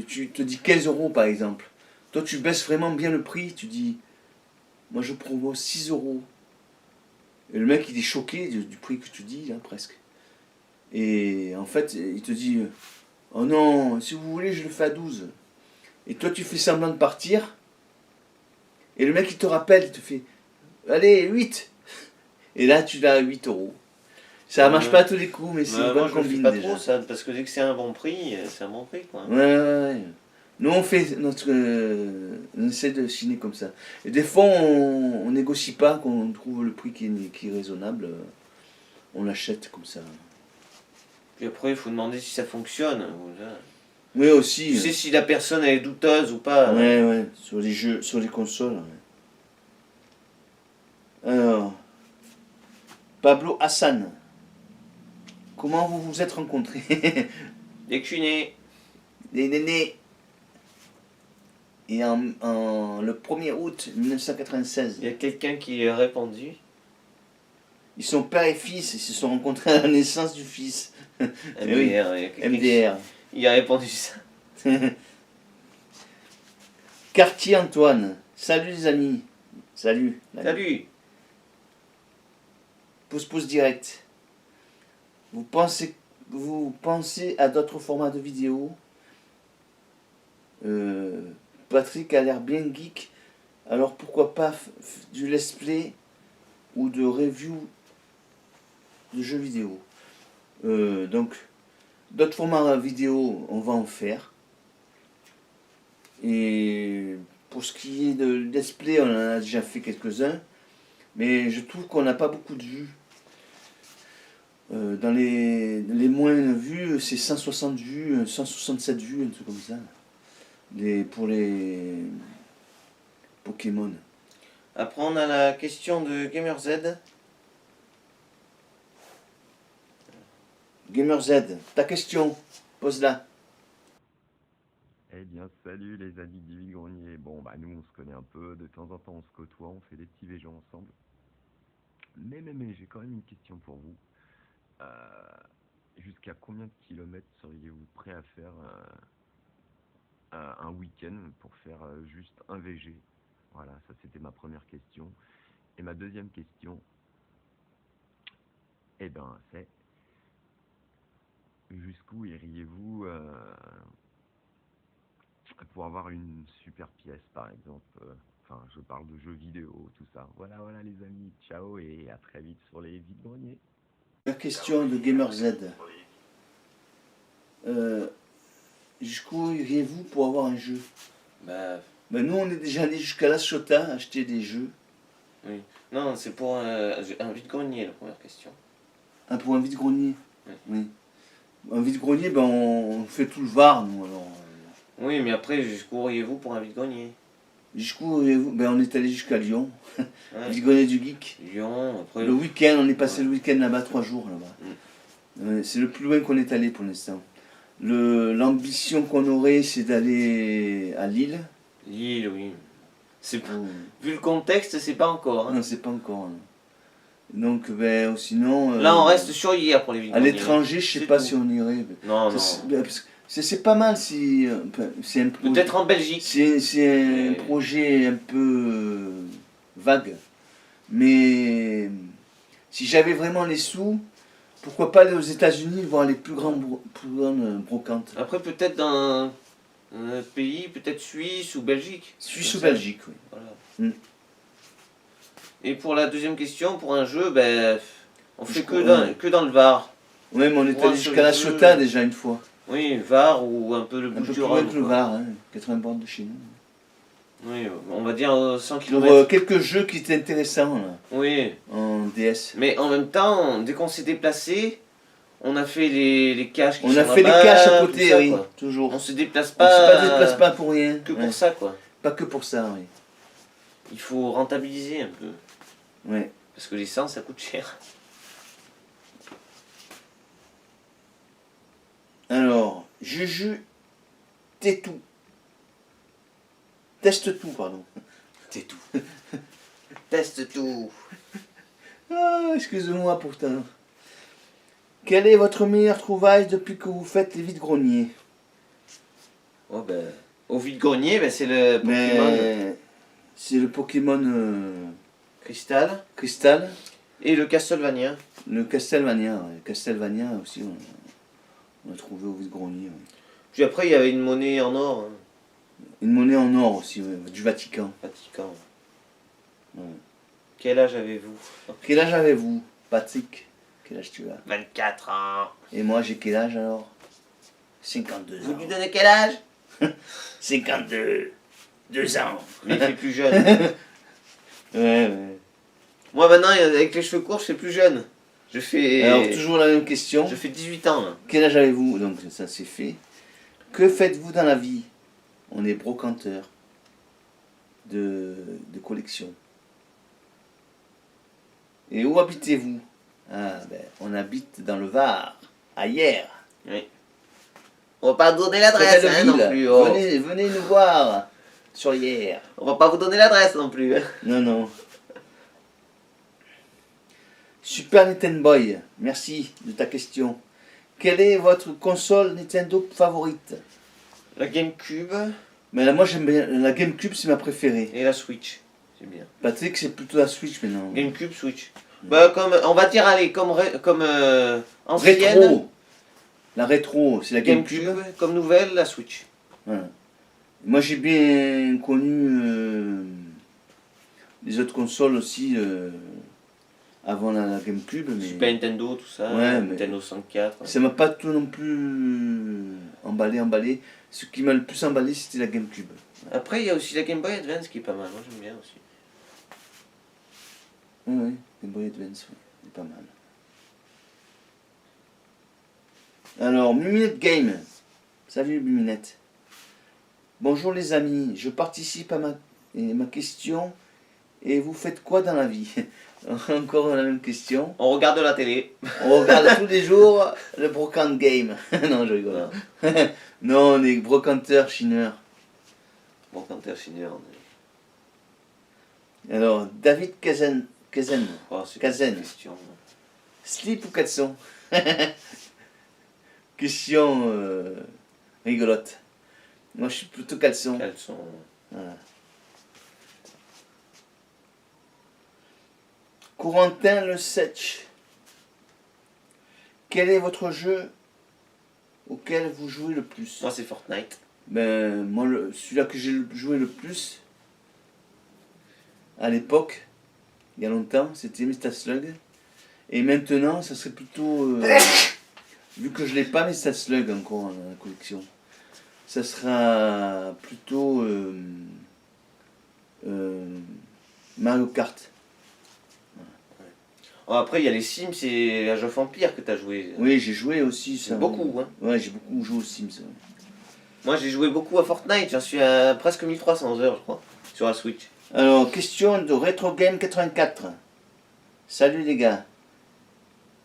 Speaker 2: tu te dis 15 euros par exemple. Toi, tu baisses vraiment bien le prix. Tu dis, moi je propose 6 euros. Et le mec, il est choqué du prix que tu dis, là, presque. Et en fait, il te dit, oh non, si vous voulez, je le fais à 12. Et toi, tu fais semblant de partir. Et le mec, il te rappelle, il te fait, allez, 8. Et là, tu l'as à 8 euros. Ça marche pas à tous les coups, mais c'est une
Speaker 1: Moi
Speaker 2: bonne
Speaker 1: je le fais
Speaker 2: combine
Speaker 1: pas
Speaker 2: déjà.
Speaker 1: trop ça, parce que dès que c'est un bon prix, c'est un bon prix quoi.
Speaker 2: Ouais, ouais, ouais. Nous, on fait notre. On essaie de chiner comme ça. Et des fois, on négocie pas, quand on trouve le prix qui est raisonnable, on l'achète comme ça.
Speaker 1: Puis après il faut demander si ça fonctionne.
Speaker 2: Oui, aussi.
Speaker 1: Tu sais si la personne elle est douteuse ou pas.
Speaker 2: Ouais, ouais, sur les jeux, sur les consoles. Ouais. Alors, Pablo Hassan, comment vous vous êtes rencontrés?
Speaker 1: Dès que je suis né,
Speaker 2: Des nénés. Et le 1er août 1996,
Speaker 1: il y a quelqu'un qui a répondu.
Speaker 2: ils sont père et fils, ils se sont rencontrés à la naissance du fils.
Speaker 1: MDR,
Speaker 2: oui,
Speaker 1: il y a quelqu'un
Speaker 2: MDR.
Speaker 1: Il a répondu ça.
Speaker 2: Cartier Antoine, salut les amis. Salut.
Speaker 1: Salut.
Speaker 2: Pouce direct. Vous pensez à d'autres formats de vidéos? Patrick a l'air bien geek, alors pourquoi pas du let's play ou de review de jeux vidéo. Donc, d'autres formats vidéo, on va en faire. Et pour ce qui est de let's play, on en a déjà fait quelques-uns, mais je trouve qu'on n'a pas beaucoup de vues. Dans les moins vues, c'est 160 vues, 167 vues, un truc comme ça. Pour les Pokémon.
Speaker 1: Après on a la question de GamerZ.
Speaker 2: GamerZ, ta question, pose-la.
Speaker 3: Eh bien, salut les addicts du vide-grenier. Bon, bah nous, on se connaît un peu, de temps en temps, on se côtoie, on fait des petits VG ensemble. Mais, j'ai quand même une question pour vous. Jusqu'à combien de kilomètres seriez-vous prêt à faire un week-end pour faire juste un VG? Voilà, ça c'était ma première question. Et ma deuxième question, eh ben, c'est jusqu'où iriez-vous pour avoir une super pièce, par exemple? Enfin, je parle de jeux vidéo, tout ça. Voilà, les amis. Ciao et à très vite sur les vide-greniers.
Speaker 2: La question de GamerZ. Jusqu'où iriez-vous pour avoir un jeu?
Speaker 1: Bah,
Speaker 2: Ben, nous, on est déjà allé jusqu'à La Ciotat acheter des jeux.
Speaker 1: oui. Non, c'est pour un vide-grenier la première question.
Speaker 2: Ah, pour un vide-grenier?
Speaker 1: Oui.
Speaker 2: Oui. Un vide-grenier, ben, on fait tout le Var, nous, alors.
Speaker 1: Oui, mais après, jusqu'où auriez-vous pour un vide-grenier?
Speaker 2: Jusqu'où iriez-vous? Ben, on est allé jusqu'à Lyon.
Speaker 1: Ouais.
Speaker 2: Vide-grenier du Geek.
Speaker 1: Lyon, après.
Speaker 2: Le week-end, on est passé
Speaker 1: Ouais.
Speaker 2: le week-end là-bas, 3 jours là-bas. C'est le plus loin qu'on est allé pour l'instant. L'ambition qu'on aurait, c'est d'aller à Lille.
Speaker 1: Lille, oui.
Speaker 2: Oh.
Speaker 1: Vu le contexte, c'est pas encore. Hein.
Speaker 2: Non, c'est pas encore. Hein. Donc, ben, sinon.
Speaker 1: Là, on reste sur hier pour les
Speaker 2: À
Speaker 1: vide-greniers.
Speaker 2: l'étranger, je sais
Speaker 1: C'est
Speaker 2: pas
Speaker 1: tout.
Speaker 2: si on irait.
Speaker 1: Non, non.
Speaker 2: C'est pas mal si. C'est un projet.
Speaker 1: Peut-être en Belgique.
Speaker 2: C'est un projet un peu vague. Mais si j'avais vraiment les sous, pourquoi pas aller aux États-Unis voir les plus grandes brocantes?
Speaker 1: Après, peut-être dans un autre pays, peut-être Suisse ou Belgique.
Speaker 2: Suisse
Speaker 1: Comme
Speaker 2: ou
Speaker 1: ça.
Speaker 2: Belgique, oui.
Speaker 1: Voilà.
Speaker 2: Mm.
Speaker 1: Et pour la deuxième question, pour un jeu, ben, on fait
Speaker 2: Ouais.
Speaker 1: que dans le Var.
Speaker 2: Ouais, mais on est
Speaker 1: Pour un
Speaker 2: allé
Speaker 1: seul
Speaker 2: jusqu'à La
Speaker 1: jeu.
Speaker 2: Ciotat déjà une fois.
Speaker 1: Oui, Var ou un peu le
Speaker 2: Un peu plus
Speaker 1: Bouches-du-Rhône.
Speaker 2: loin que le
Speaker 1: quoi.
Speaker 2: Var, hein, 80 bornes de chez nous.
Speaker 1: Oui, on va dire 100
Speaker 2: Pour
Speaker 1: km.
Speaker 2: quelques jeux qui étaient intéressants là,
Speaker 1: Oui,
Speaker 2: en DS.
Speaker 1: mais en même temps, dès qu'on s'est déplacé, on a fait les caches qui
Speaker 2: On
Speaker 1: sont
Speaker 2: a fait les
Speaker 1: là-bas,
Speaker 2: caches à
Speaker 1: tout
Speaker 2: côté,
Speaker 1: ça,
Speaker 2: oui,
Speaker 1: quoi.
Speaker 2: toujours.
Speaker 1: On se déplace
Speaker 2: On se
Speaker 1: pas,
Speaker 2: déplace pas pour rien.
Speaker 1: que
Speaker 2: Ouais.
Speaker 1: pour ça, quoi.
Speaker 2: Pas que pour ça, oui.
Speaker 1: Il faut rentabiliser un peu.
Speaker 2: Ouais.
Speaker 1: Parce que l'essence, ça coûte cher.
Speaker 2: Alors, Juju, t'es tout. Teste tout, pardon.
Speaker 1: C'est tout. Teste tout.
Speaker 2: Ah, excusez-moi pourtant. Quelle est votre meilleure trouvaille depuis que vous faites les vides-greniers?
Speaker 1: Oh ben, au vide-grenier, ben, c'est le Pokémon
Speaker 2: Mais c'est le Pokémon
Speaker 1: Cristal
Speaker 2: Cristal,
Speaker 1: et le Castlevania.
Speaker 2: le Castlevania. Ouais. Castlevania aussi, on a trouvé au vide-grenier. Ouais.
Speaker 1: Puis après, il y avait une monnaie en or. Hein.
Speaker 2: Une monnaie en or aussi, ouais, du Vatican.
Speaker 1: Vatican.
Speaker 2: Ouais.
Speaker 1: Quel âge avez-vous?
Speaker 2: Quel âge avez-vous, Patrick? Quel âge tu as?
Speaker 1: 24 ans.
Speaker 2: Et moi, j'ai quel âge alors? 52
Speaker 1: Vous
Speaker 2: ans.
Speaker 1: lui donnez quel âge?
Speaker 2: 52. 2 ans.
Speaker 1: Mais il fait plus jeune.
Speaker 2: Ouais, ouais.
Speaker 1: Moi maintenant, avec les cheveux courts, je fais plus jeune. Je fais...
Speaker 2: Alors, toujours la même question.
Speaker 1: Je fais 18 ans là.
Speaker 2: Quel âge avez-vous? Donc, ça c'est fait. Que faites-vous dans la vie? On est brocanteur de collection. Et où habitez-vous? Ah, ben, on habite dans le Var, à Hyères.
Speaker 1: Oui. On va pas donner l'adresse
Speaker 2: Très
Speaker 1: hein,
Speaker 2: belle
Speaker 1: non
Speaker 2: ville.
Speaker 1: plus. Oh.
Speaker 2: Venez nous voir sur Hyères.
Speaker 1: On va pas vous donner l'adresse non plus. Hein.
Speaker 2: Non, non. Super Nintendo Boy, merci de ta question. Quelle est votre console Nintendo favorite?
Speaker 1: La GameCube
Speaker 2: Mais là, moi j'aime bien la GameCube, c'est ma préférée.
Speaker 1: et la Switch. C'est bien.
Speaker 2: Patrick, c'est plutôt la Switch maintenant.
Speaker 1: GameCube, Switch. Bah comme, on va dire allez, comme ancienne.
Speaker 2: Rétro. La rétro, c'est la GameCube.
Speaker 1: GameCube, comme nouvelle, la Switch.
Speaker 2: Voilà. Moi j'ai bien connu les autres consoles aussi avant la GameCube, mais
Speaker 1: Super Nintendo, tout ça.
Speaker 2: Ouais, mais-
Speaker 1: Nintendo 64.
Speaker 2: ça m'a pas tout non plus emballé. Ce qui m'a le plus emballé, c'était la GameCube.
Speaker 1: Après, il y a aussi la Game Boy Advance qui est pas mal. Moi, j'aime bien aussi.
Speaker 2: Oui, Game Boy Advance, oui, c'est pas mal. Alors, Muminette Game. Salut Muminette. Bonjour les amis, je participe à ma question. Et vous faites quoi dans la vie? Encore la même question.
Speaker 1: On regarde la télé.
Speaker 2: On regarde tous les jours le Brocante Game. Non, je rigole. Non, on est brocanteurs, chineurs.
Speaker 1: Bon, quand t'es chinois, on est...
Speaker 2: Alors, David Kazen.
Speaker 1: Oh, c'est
Speaker 2: Kazen.
Speaker 1: une question.
Speaker 2: Slip ou caleçon? Question rigolote. Moi, je suis plutôt caleçon.
Speaker 1: Quels sont...
Speaker 2: Voilà. Corentin Le Setch. Quel est votre jeu auquel vous jouez le plus?
Speaker 1: Moi, c'est Fortnite.
Speaker 2: Ben, moi, celui-là que j'ai joué le plus, à l'époque, il y a longtemps, c'était Metaslug. Et maintenant, ça serait plutôt... vu que je l'ai pas Metaslug encore dans la collection, ça sera plutôt Mario Kart.
Speaker 1: Oh, après, il y a les Sims et Age of Empires que t'as joué.
Speaker 2: Oui, j'ai joué aussi ça.
Speaker 1: Beaucoup, hein.
Speaker 2: Ouais, j'ai beaucoup joué aux Sims. Ouais.
Speaker 1: Moi, j'ai joué beaucoup à Fortnite. J'en suis à presque 1300 heures, je crois, sur la Switch.
Speaker 2: Alors, question de Retro Game 84. Salut les gars.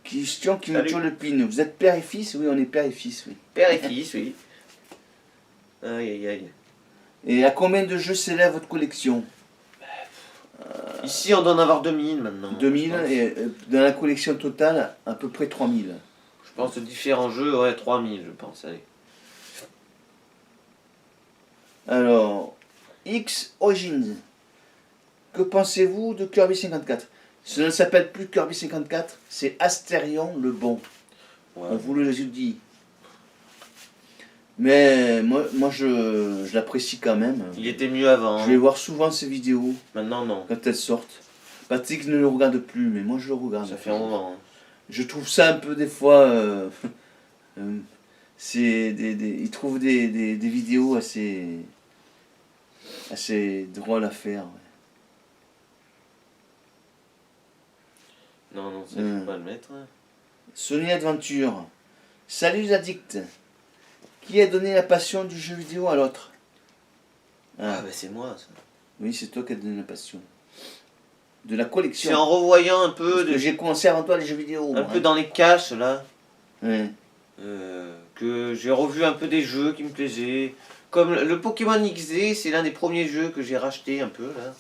Speaker 2: Question qui me
Speaker 1: Salut.
Speaker 2: tue le pin. Vous êtes père et fils? Oui, on est père et fils, oui.
Speaker 1: Père et fils, oui. Aïe, aïe, aïe.
Speaker 2: Et à combien de jeux s'élève votre collection?
Speaker 1: Ici, on doit en avoir 2000 maintenant.
Speaker 2: 2000
Speaker 1: je pense.
Speaker 2: et dans la collection totale, à peu près 3000.
Speaker 1: Je pense de différents jeux, ouais, 3000, je pense. Allez.
Speaker 2: Alors, X Origins. Que pensez-vous de Kirby 54? Ce ne s'appelle plus Kirby 54, c'est Astérion le Bon.
Speaker 1: Ouais.
Speaker 2: On vous le dit. Mais moi je l'apprécie quand même.
Speaker 1: Il était mieux avant.
Speaker 2: Je vais voir souvent ces vidéos
Speaker 1: Maintenant, non.
Speaker 2: quand elles sortent. Patrick ne le regarde plus, mais moi je le regarde.
Speaker 1: Ça fait un moment. Hein.
Speaker 2: Je trouve ça un peu des fois. C'est il trouve des vidéos assez drôles à faire. Ouais.
Speaker 1: Non, non, ça, faut pas le mettre. Hein.
Speaker 2: Sony Adventure. Salut les addicts. Qui a donné la passion du jeu vidéo à l'autre?
Speaker 1: Ah, bah c'est moi, ça.
Speaker 2: Oui, c'est toi qui as donné la passion. De la collection.
Speaker 1: C'est en revoyant un peu,
Speaker 2: Parce que j'ai commencé avant toi les jeux vidéo.
Speaker 1: un
Speaker 2: moi,
Speaker 1: peu
Speaker 2: hein.
Speaker 1: dans les caches, là,
Speaker 2: Ouais.
Speaker 1: que que j'ai revu un peu des jeux qui me plaisaient. Comme le Pokémon XD, c'est l'un des premiers jeux que j'ai racheté un peu là,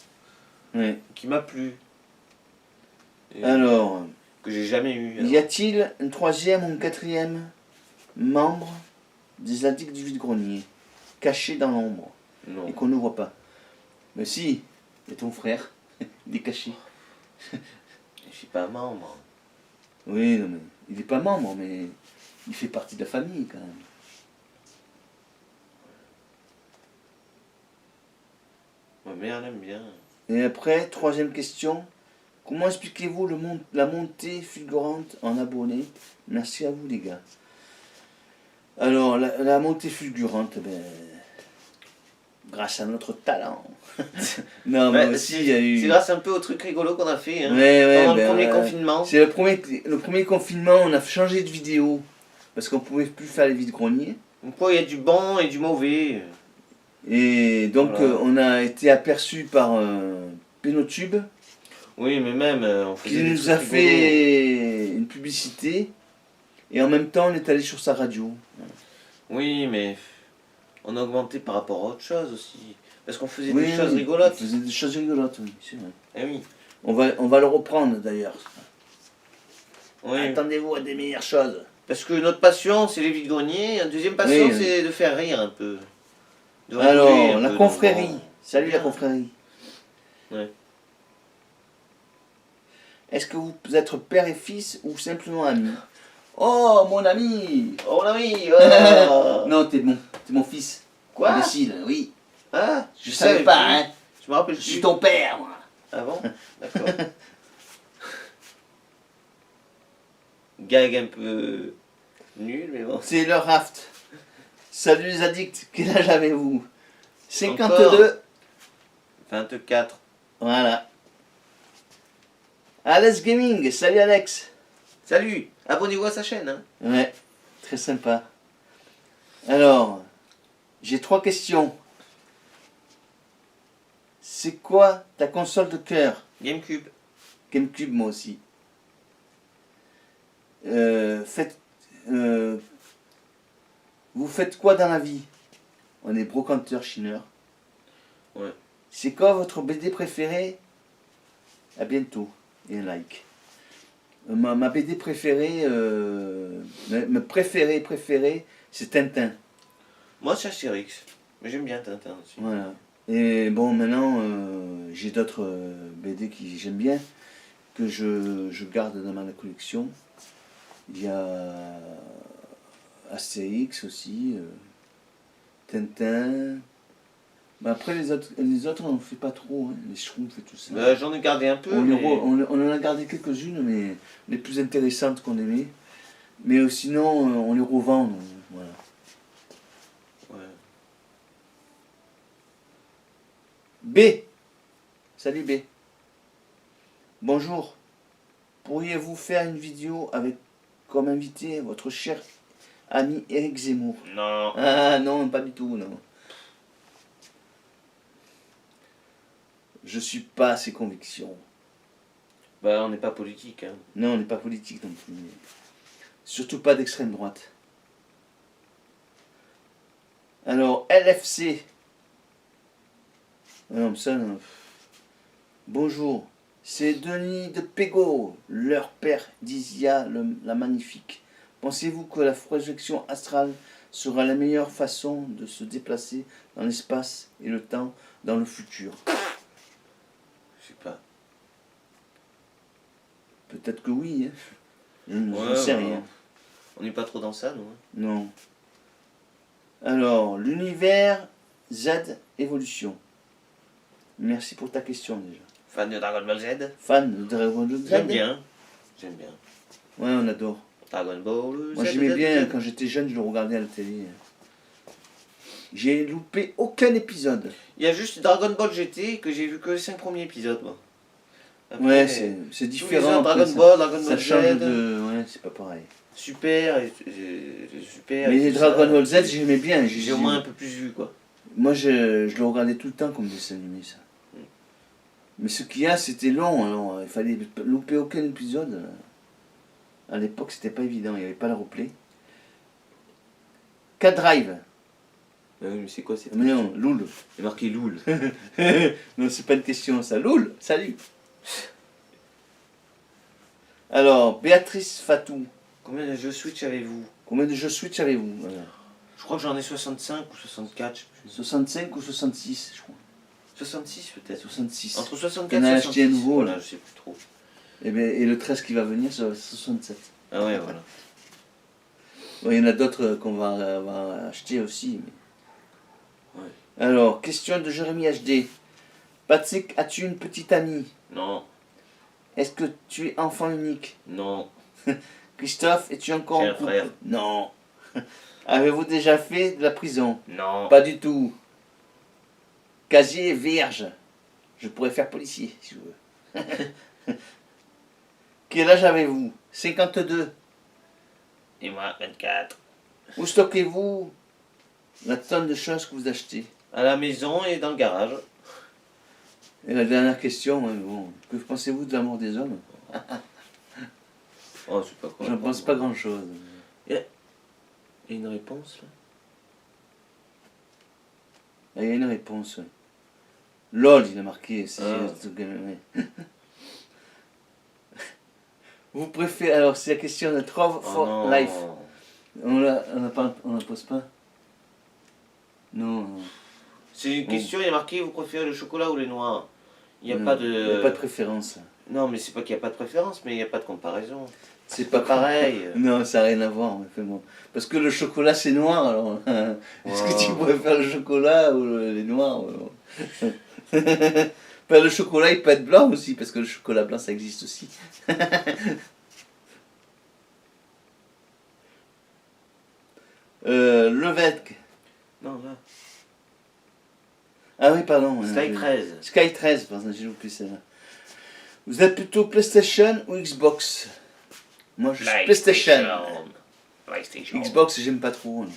Speaker 2: Ouais.
Speaker 1: qui m'a plu. Et
Speaker 2: Alors,
Speaker 1: que j'ai jamais eu.
Speaker 2: y a-t-il un troisième ou un quatrième membre des addicts du vide-grenier, caché dans l'ombre,
Speaker 1: Non.
Speaker 2: et qu'on ne voit pas? Mais si, c'est ton frère, il est caché.
Speaker 1: Je suis pas membre.
Speaker 2: Oui, non, mais il n'est pas membre, mais il fait partie de la famille quand même.
Speaker 1: Ma mère l'aime bien.
Speaker 2: Et après, troisième question. Comment expliquez-vous la montée fulgurante en abonnés? Merci à vous les gars. Alors, la montée fulgurante, ben, grâce à notre talent. Non, mais
Speaker 1: Ouais,
Speaker 2: aussi, il y a
Speaker 1: c'est
Speaker 2: eu...
Speaker 1: grâce un peu au truc rigolo qu'on a fait hein,
Speaker 2: Ouais,
Speaker 1: pendant
Speaker 2: ben,
Speaker 1: le premier confinement.
Speaker 2: C'est le premier confinement, on a changé de vidéo. Parce qu'on pouvait plus faire les vides-greniers.
Speaker 1: Donc quoi, il y a du bon et du mauvais.
Speaker 2: Et donc,
Speaker 1: Voilà.
Speaker 2: on a été aperçu par Pénotube,
Speaker 1: Oui, mais même, on faisait
Speaker 2: qui
Speaker 1: des
Speaker 2: nous a
Speaker 1: trucs rigolos.
Speaker 2: fait une publicité. Et en même temps, on est allé sur sa radio.
Speaker 1: Oui, mais on a augmenté par rapport à autre chose aussi. Parce qu'on faisait
Speaker 2: Oui,
Speaker 1: des choses
Speaker 2: on
Speaker 1: rigolotes.
Speaker 2: faisait des choses rigolotes, oui, c'est vrai.
Speaker 1: Eh oui.
Speaker 2: On va le reprendre d'ailleurs.
Speaker 1: Oui.
Speaker 2: Attendez-vous à des meilleures choses.
Speaker 1: Parce que notre passion, c'est les vides-greniers. La deuxième passion,
Speaker 2: Oui, oui.
Speaker 1: c'est de faire rire un peu. De rigoler
Speaker 2: Alors,
Speaker 1: un
Speaker 2: la
Speaker 1: peu,
Speaker 2: confrérie.
Speaker 1: donc bon,
Speaker 2: Salut
Speaker 1: bien.
Speaker 2: la confrérie.
Speaker 1: Ouais.
Speaker 2: Est-ce que vous êtes père et fils ou simplement amis? Oh, mon ami!
Speaker 1: Oh l'ami oh.
Speaker 2: Non, t'es mon fils.
Speaker 1: Quoi?
Speaker 2: Imbécile, oui.
Speaker 1: Ah,
Speaker 2: Je savais pas,
Speaker 1: plus.
Speaker 2: hein.
Speaker 1: Je me rappelle
Speaker 2: Je
Speaker 1: plus.
Speaker 2: suis ton père, moi.
Speaker 1: Ah bon? D'accord. Gag un peu nul, mais bon.
Speaker 2: C'est le raft. Salut les addicts, quel âge avez-vous? 52.
Speaker 1: Encore 24.
Speaker 2: Voilà. Alex Gaming, salut Alex.
Speaker 1: Salut! Abonnez-vous à sa chaîne. Hein.
Speaker 2: Ouais, très sympa. Alors, j'ai 3 questions. C'est quoi ta console de cœur?
Speaker 1: GameCube.
Speaker 2: GameCube, moi aussi. Vous faites quoi dans la vie? On est brocanteur, chineur.
Speaker 1: Ouais.
Speaker 2: C'est quoi votre BD préférée? À bientôt. Et un like. Ma BD préférée, ma préférée, c'est Tintin.
Speaker 1: Moi, c'est Astérix. Mais j'aime bien Tintin aussi.
Speaker 2: Voilà. Et bon, maintenant, j'ai d'autres BD que j'aime bien, que je garde dans ma collection. Il y a Astérix aussi, Tintin. Mais après, les autres on ne fait pas trop, hein, les Schtroumpfs et tout ça.
Speaker 1: Bah, j'en ai gardé un peu.
Speaker 2: On,
Speaker 1: mais...
Speaker 2: on en a gardé quelques-unes, mais les plus intéressantes qu'on aimait. Mais sinon, on les revend. Donc, voilà.
Speaker 1: Ouais.
Speaker 2: B. Salut B. Bonjour. Pourriez-vous faire une vidéo avec comme invité votre cher ami Éric Zemmour?
Speaker 1: Non.
Speaker 2: Ah non, pas du tout, non. Je suis pas à ses convictions.
Speaker 1: Bah, on n'est pas politique. Hein.
Speaker 2: Non, on n'est pas politique non plus. Mais surtout pas d'extrême droite. Alors, LFC. Ah non, ça, non. Bonjour. C'est Denis de Pégot, leur père d'Isia la magnifique. Pensez-vous que la projection astrale sera la meilleure façon de se déplacer dans l'espace et le temps dans le futur?
Speaker 1: Je sais pas.
Speaker 2: Peut-être que oui. Hein. Je ne
Speaker 1: Ouais,
Speaker 2: sais
Speaker 1: bah,
Speaker 2: rien.
Speaker 1: On n'est pas trop dans ça, nous. Hein.
Speaker 2: Non. Alors, l'univers Z évolution. Merci pour ta question déjà.
Speaker 1: Fan de Dragon Ball Z?
Speaker 2: Fan de Dragon Ball Z?
Speaker 1: J'aime bien. J'aime bien.
Speaker 2: Ouais, on adore.
Speaker 1: Dragon Ball
Speaker 2: Moi
Speaker 1: Z,
Speaker 2: j'aimais
Speaker 1: Z,
Speaker 2: bien,
Speaker 1: Z.
Speaker 2: quand j'étais jeune, je le regardais à la télé. J'ai loupé aucun épisode.
Speaker 1: Il y a juste Dragon Ball GT que j'ai vu que les 5 premiers épisodes, moi. Après,
Speaker 2: Ouais, c'est
Speaker 1: tous les
Speaker 2: différent.
Speaker 1: autres,
Speaker 2: après,
Speaker 1: Dragon Ball, Dragon
Speaker 2: ça
Speaker 1: Ball
Speaker 2: change
Speaker 1: Z,
Speaker 2: de... Ouais, c'est pas pareil.
Speaker 1: Super, super.
Speaker 2: Mais
Speaker 1: et
Speaker 2: les
Speaker 1: tout ça.
Speaker 2: Dragon Ball Z, j'aimais bien.
Speaker 1: J'ai au moins un peu plus vu, quoi.
Speaker 2: Moi, je le regardais tout le temps comme dessin animé, ça. Mais ce qu'il y a, c'était long, alors il fallait louper aucun épisode. À l'époque, c'était pas évident, il n'y avait pas le replay. K-Drive.
Speaker 1: Ah oui, mais c'est quoi c'est
Speaker 2: Mais non, Loul.
Speaker 1: Il est marqué Loul.
Speaker 2: Non, c'est pas une question ça. Loul, salut. Alors, Béatrice Fatou.
Speaker 1: Combien de jeux Switch avez-vous?
Speaker 2: Combien de jeux Switch avez-vous? Voilà.
Speaker 1: Je crois que j'en ai 65 ou 64. Je sais plus.
Speaker 2: 65 ou 66, je crois.
Speaker 1: 66 peut-être.
Speaker 2: 66.
Speaker 1: Entre
Speaker 2: Il
Speaker 1: 64
Speaker 2: y en
Speaker 1: et
Speaker 2: a
Speaker 1: 66.
Speaker 2: acheté un nouveau,
Speaker 1: Voilà,
Speaker 2: là.
Speaker 1: je sais plus trop.
Speaker 2: Et le 13 qui va venir, ça va être 67.
Speaker 1: Ah ouais, voilà.
Speaker 2: Bon, il y en a d'autres qu'on va acheter aussi. Mais...
Speaker 1: Ouais.
Speaker 2: Alors, question de Jérémy HD. Patrick, as-tu une petite amie?
Speaker 1: Non,
Speaker 2: Est-ce que tu es enfant unique?
Speaker 1: non.
Speaker 2: Christophe, es-tu encore
Speaker 1: J'ai
Speaker 2: en
Speaker 1: un
Speaker 2: couple?
Speaker 1: frère.
Speaker 2: Non. Avez-vous déjà fait de la prison?
Speaker 1: Non.
Speaker 2: Pas du tout. Casier vierge. Je pourrais faire policier, si je veux. Quel âge avez-vous? 52.
Speaker 1: Et moi, 24.
Speaker 2: Où stockez-vous la tonne de choses que vous achetez?
Speaker 1: À la maison et dans le garage.
Speaker 2: Et la dernière question, hein, bon, que pensez-vous de l'amour des hommes?
Speaker 1: Oh, c'est pas quoi.
Speaker 2: J'en pense pas grand-chose.
Speaker 1: Il y a une réponse là.
Speaker 2: Il y a une réponse. Ouais. LOL, il a marqué. Ouais. Vous préférez. Alors, c'est la question de Trove
Speaker 1: Oh
Speaker 2: for
Speaker 1: non.
Speaker 2: Life. On la pose pas? Non.
Speaker 1: C'est une question, il y a marqué vous préférez le chocolat ou les noix? Il n'y a
Speaker 2: Non,
Speaker 1: pas
Speaker 2: il n'y a
Speaker 1: de.
Speaker 2: pas de préférence.
Speaker 1: Non, mais c'est pas qu'il n'y a pas de préférence, mais il n'y a pas de comparaison.
Speaker 2: C'est
Speaker 1: Pas pareil.
Speaker 2: Non, ça n'a rien à voir. Mais bon. Parce que le chocolat, c'est noir. Alors, est-ce que tu
Speaker 1: Wow.
Speaker 2: pourrais faire le chocolat ou les noirs? Ben, le chocolat, il peut être blanc aussi, parce que le chocolat blanc, ça existe aussi. Levesque.
Speaker 1: Non, là.
Speaker 2: Ah oui, pardon.
Speaker 1: Sky 13.
Speaker 2: Sky 13, pardon, j'ai oublié celle-là. Vous êtes plutôt PlayStation ou Xbox? Moi, je suis PlayStation.
Speaker 1: PlayStation.
Speaker 2: Xbox, j'aime pas trop. Non.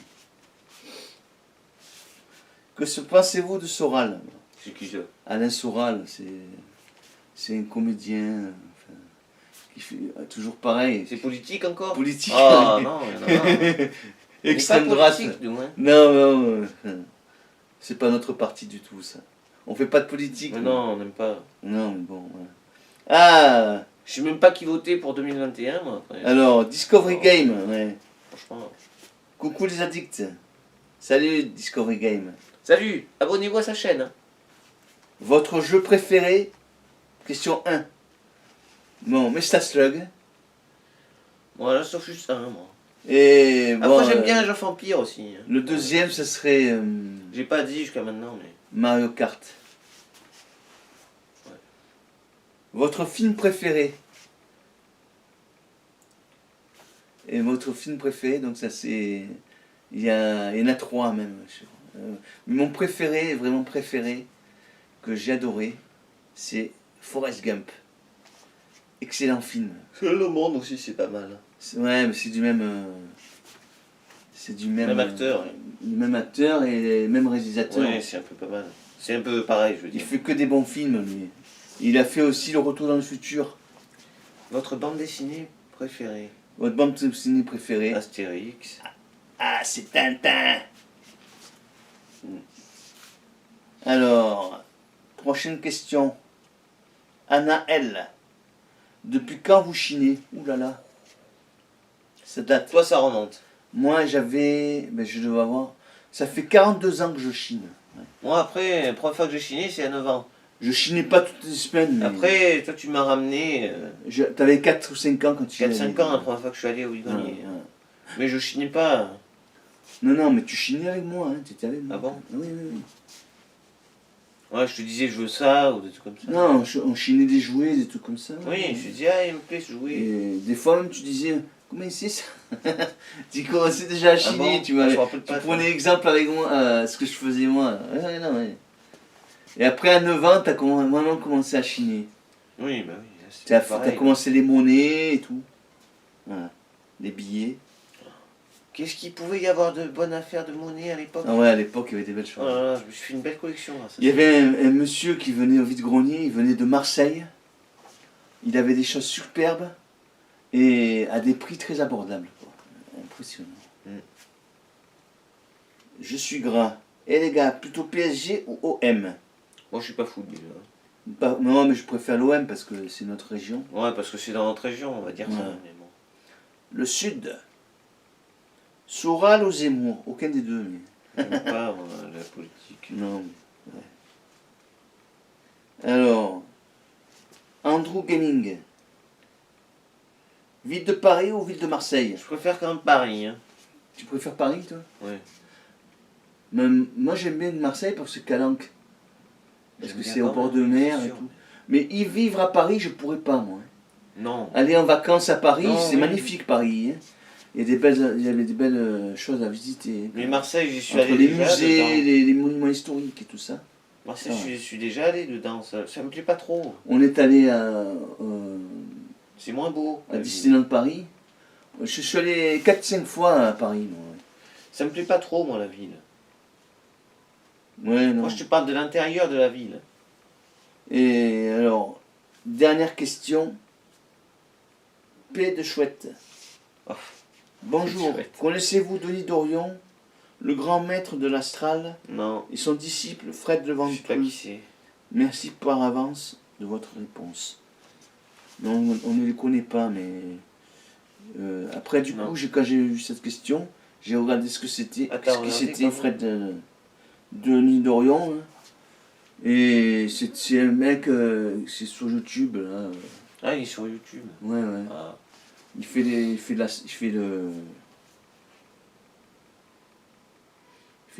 Speaker 2: Que se pensez-vous de Soral?
Speaker 1: C'est qui ça?
Speaker 2: Alain Soral, c'est un comédien enfin, qui fait toujours pareil.
Speaker 1: C'est politique encore?
Speaker 2: Politique.
Speaker 1: Ah non, il y en a pas.
Speaker 2: Extrême droite.
Speaker 1: Du moins.
Speaker 2: Non, c'est pas notre parti du tout, ça. On fait pas de politique.
Speaker 1: Mais
Speaker 2: nous.
Speaker 1: non, on n'aime pas.
Speaker 2: Non, mais bon. Voilà. Ah,
Speaker 1: Je sais même pas qui voter pour 2021, moi. Après.
Speaker 2: alors, Discovery
Speaker 1: Oh.
Speaker 2: Game. Ouais.
Speaker 1: Franchement.
Speaker 2: Coucou les addicts. Salut Discovery Game.
Speaker 1: Salut, abonnez-vous à sa chaîne. Hein.
Speaker 2: Votre jeu préféré? Question 1. Bon, Mesta Slug.
Speaker 1: Voilà, sauf juste un, moi.
Speaker 2: Et bon,
Speaker 1: Après, j'aime bien les jeux vampires aussi. Hein.
Speaker 2: le deuxième, ce serait
Speaker 1: J'ai pas dit jusqu'à maintenant, mais.
Speaker 2: Mario Kart.
Speaker 1: Ouais.
Speaker 2: Votre film préféré? Et votre film préféré, donc ça c'est... Il y en a 3 même. Mais mon préféré, vraiment préféré, que j'ai adoré, c'est Forrest Gump. Excellent film.
Speaker 1: Le monde aussi, c'est pas mal.
Speaker 2: Ouais, mais c'est du même... c'est du même...
Speaker 1: Même acteur.
Speaker 2: Le même acteur et le même réalisateur.
Speaker 1: Ouais, c'est un peu pas mal. C'est un peu pareil, je veux
Speaker 2: Il
Speaker 1: dire.
Speaker 2: fait que des bons films, lui. Il a fait aussi Le Retour dans le futur.
Speaker 1: Votre bande dessinée préférée?
Speaker 2: Votre bande dessinée préférée?
Speaker 1: Astérix.
Speaker 2: Ah, c'est Tintin. Alors, prochaine question. Anna L. Depuis quand vous chinez? Ouh là là. Ça date.
Speaker 1: Toi, ça remonte.
Speaker 2: Moi, j'avais... Ben, je devais avoir... Ça fait 42 ans que je chine. Ouais.
Speaker 1: Moi, après, la première fois que j'ai chiné, c'est à 9 ans.
Speaker 2: Je chinais pas toutes les semaines. Mais
Speaker 1: Après, toi, tu m'as ramené
Speaker 2: t'avais 4 ou 5 ans quand tu
Speaker 1: 4-5 ans la première fois que je suis allé au Ligonier.
Speaker 2: Ouais, ouais.
Speaker 1: Mais je chinais pas.
Speaker 2: Non, mais tu chinais avec moi. Hein. Tu étais avec moi.
Speaker 1: Ah bon?
Speaker 2: Oui, oui, oui.
Speaker 1: Ouais, je te disais, je veux ça, ou des trucs comme ça.
Speaker 2: Non, on chinait des jouets, des trucs comme ça.
Speaker 1: Oui, je te dis, ah, il me plaît ce jouet.
Speaker 2: Et des fois même tu disais, comment c'est ça? Tu commençais déjà à chiner,
Speaker 1: bon
Speaker 2: tu m'avais.
Speaker 1: Je me rappelle
Speaker 2: Tu
Speaker 1: pas,
Speaker 2: prenais exemple avec moi, ce que je faisais moi. Ouais, non, ouais. Et après à 9 ans, t'as vraiment commencé à chiner.
Speaker 1: Oui, bah oui.
Speaker 2: T'as
Speaker 1: pareil.
Speaker 2: commencé les monnaies et tout. Voilà. Les billets.
Speaker 1: Qu'est-ce qu'il pouvait y avoir de bonnes affaires de monnaie à l'époque?
Speaker 2: Ah ouais, à l'époque, il y avait des belles
Speaker 1: Oh
Speaker 2: choses.
Speaker 1: là là, je me suis fait une belle collection. Là, ça.
Speaker 2: Il y avait un monsieur qui venait au vide-grenier, il venait de Marseille. Il avait des choses superbes et à des prix très abordables. Quoi. Impressionnant. Je suis gras. Et les gars, plutôt PSG ou OM?
Speaker 1: Moi, je suis pas foot déjà.
Speaker 2: Non, mais je préfère l'OM parce que c'est notre région.
Speaker 1: Ouais, parce que c'est dans notre région, on va dire ça.
Speaker 2: Ouais.
Speaker 1: Mais bon.
Speaker 2: Le Sud. Soral ou Zemmour? Aucun des deux. Mais...
Speaker 1: J'aime pas moi, la politique.
Speaker 2: Non. Ouais. Alors, Andrew Gaming. Ville de Paris ou ville de Marseille?
Speaker 1: Je préfère quand même Paris. Hein.
Speaker 2: Tu préfères Paris, toi?
Speaker 1: Ouais.
Speaker 2: Même, moi, j'aime bien Marseille parce que c'est calanque. Parce
Speaker 1: J'aime
Speaker 2: que
Speaker 1: bien
Speaker 2: c'est au
Speaker 1: quand
Speaker 2: bord
Speaker 1: même,
Speaker 2: de mer
Speaker 1: c'est
Speaker 2: et
Speaker 1: sûr.
Speaker 2: tout. Mais y vivre à Paris, je pourrais pas, moi.
Speaker 1: Non.
Speaker 2: Aller en vacances à Paris,
Speaker 1: Non,
Speaker 2: c'est
Speaker 1: oui.
Speaker 2: magnifique, Paris. Hein. Il y avait des belles choses à visiter.
Speaker 1: Mais Marseille, j'y suis
Speaker 2: Entre
Speaker 1: allé
Speaker 2: les
Speaker 1: déjà
Speaker 2: musées,
Speaker 1: dedans.
Speaker 2: les monuments historiques et tout ça.
Speaker 1: Marseille,
Speaker 2: Ah ouais.
Speaker 1: je suis déjà allé dedans. Ça me plaît pas trop.
Speaker 2: On est allé
Speaker 1: C'est moins beau.
Speaker 2: à
Speaker 1: la ville.
Speaker 2: Disneyland Paris. Je suis allé 4-5 fois à Paris. Moi.
Speaker 1: Ça me plaît pas trop, moi, la ville.
Speaker 2: Ouais, non.
Speaker 1: Moi, je te parle de l'intérieur de la ville.
Speaker 2: Et alors, dernière question. Paix de chouette.
Speaker 1: Oh,
Speaker 2: Bonjour,
Speaker 1: chouette.
Speaker 2: connaissez-vous Denis Dorion, le grand maître de l'astral
Speaker 1: Non,
Speaker 2: et son disciple Fred
Speaker 1: je sais pas
Speaker 2: Leventreux?
Speaker 1: qui c'est.
Speaker 2: Merci par avance de votre réponse. Non, on ne les connaît pas, mais après du
Speaker 1: Non.
Speaker 2: coup, quand j'ai vu cette question, j'ai regardé ce que c'était,
Speaker 1: Ah, t'as
Speaker 2: ce que
Speaker 1: regardé
Speaker 2: c'était
Speaker 1: comment
Speaker 2: Fred Denis Dorion. Hein. Et c'est un mec, c'est sur YouTube là.
Speaker 1: Ah, il est sur YouTube.
Speaker 2: Ouais, ouais.
Speaker 1: Ah.
Speaker 2: Il fait de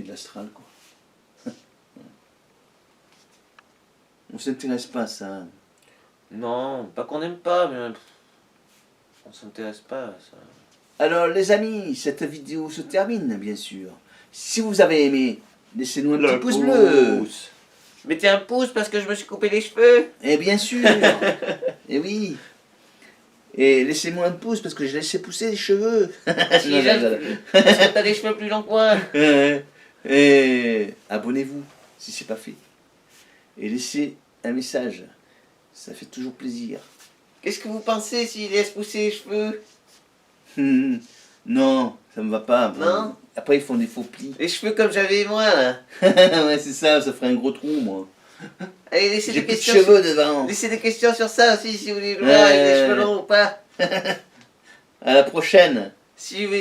Speaker 2: l'astral quoi. On s'intéresse pas à ça.
Speaker 1: Non, pas qu'on n'aime pas, mais on s'intéresse pas à ça.
Speaker 2: Alors les amis, cette vidéo se termine bien sûr. Si vous avez aimé, laissez-nous un petit pouce bleu.
Speaker 1: Mettez un pouce parce que je me suis coupé les cheveux.
Speaker 2: Et bien sûr. Et oui. Et laissez-moi un pouce parce que j'ai laissé pousser les cheveux.
Speaker 1: Parce
Speaker 2: Non, non, non.
Speaker 1: que t'as les cheveux plus longs que moi.
Speaker 2: Et abonnez-vous si c'est pas fait. Et laissez un message. Ça fait toujours plaisir.
Speaker 1: Qu'est-ce que vous pensez s'il laisse pousser les cheveux?
Speaker 2: Non, ça me va pas.
Speaker 1: Non.
Speaker 2: Après ils font des faux plis.
Speaker 1: Les cheveux comme j'avais moi là.
Speaker 2: Ouais, c'est ça, ça ferait un gros trou moi.
Speaker 1: Allez, laissez
Speaker 2: J'ai
Speaker 1: des
Speaker 2: plus de
Speaker 1: questions.
Speaker 2: cheveux devant.
Speaker 1: Laissez des questions sur ça aussi si vous voulez le voir avec les cheveux longs ou pas.
Speaker 2: À la prochaine.
Speaker 1: Si vous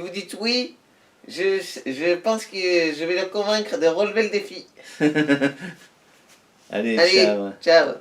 Speaker 1: dites oui, je pense que je vais le convaincre de relever le défi.
Speaker 2: Allez,
Speaker 1: Allez,
Speaker 2: ciao.
Speaker 1: ciao.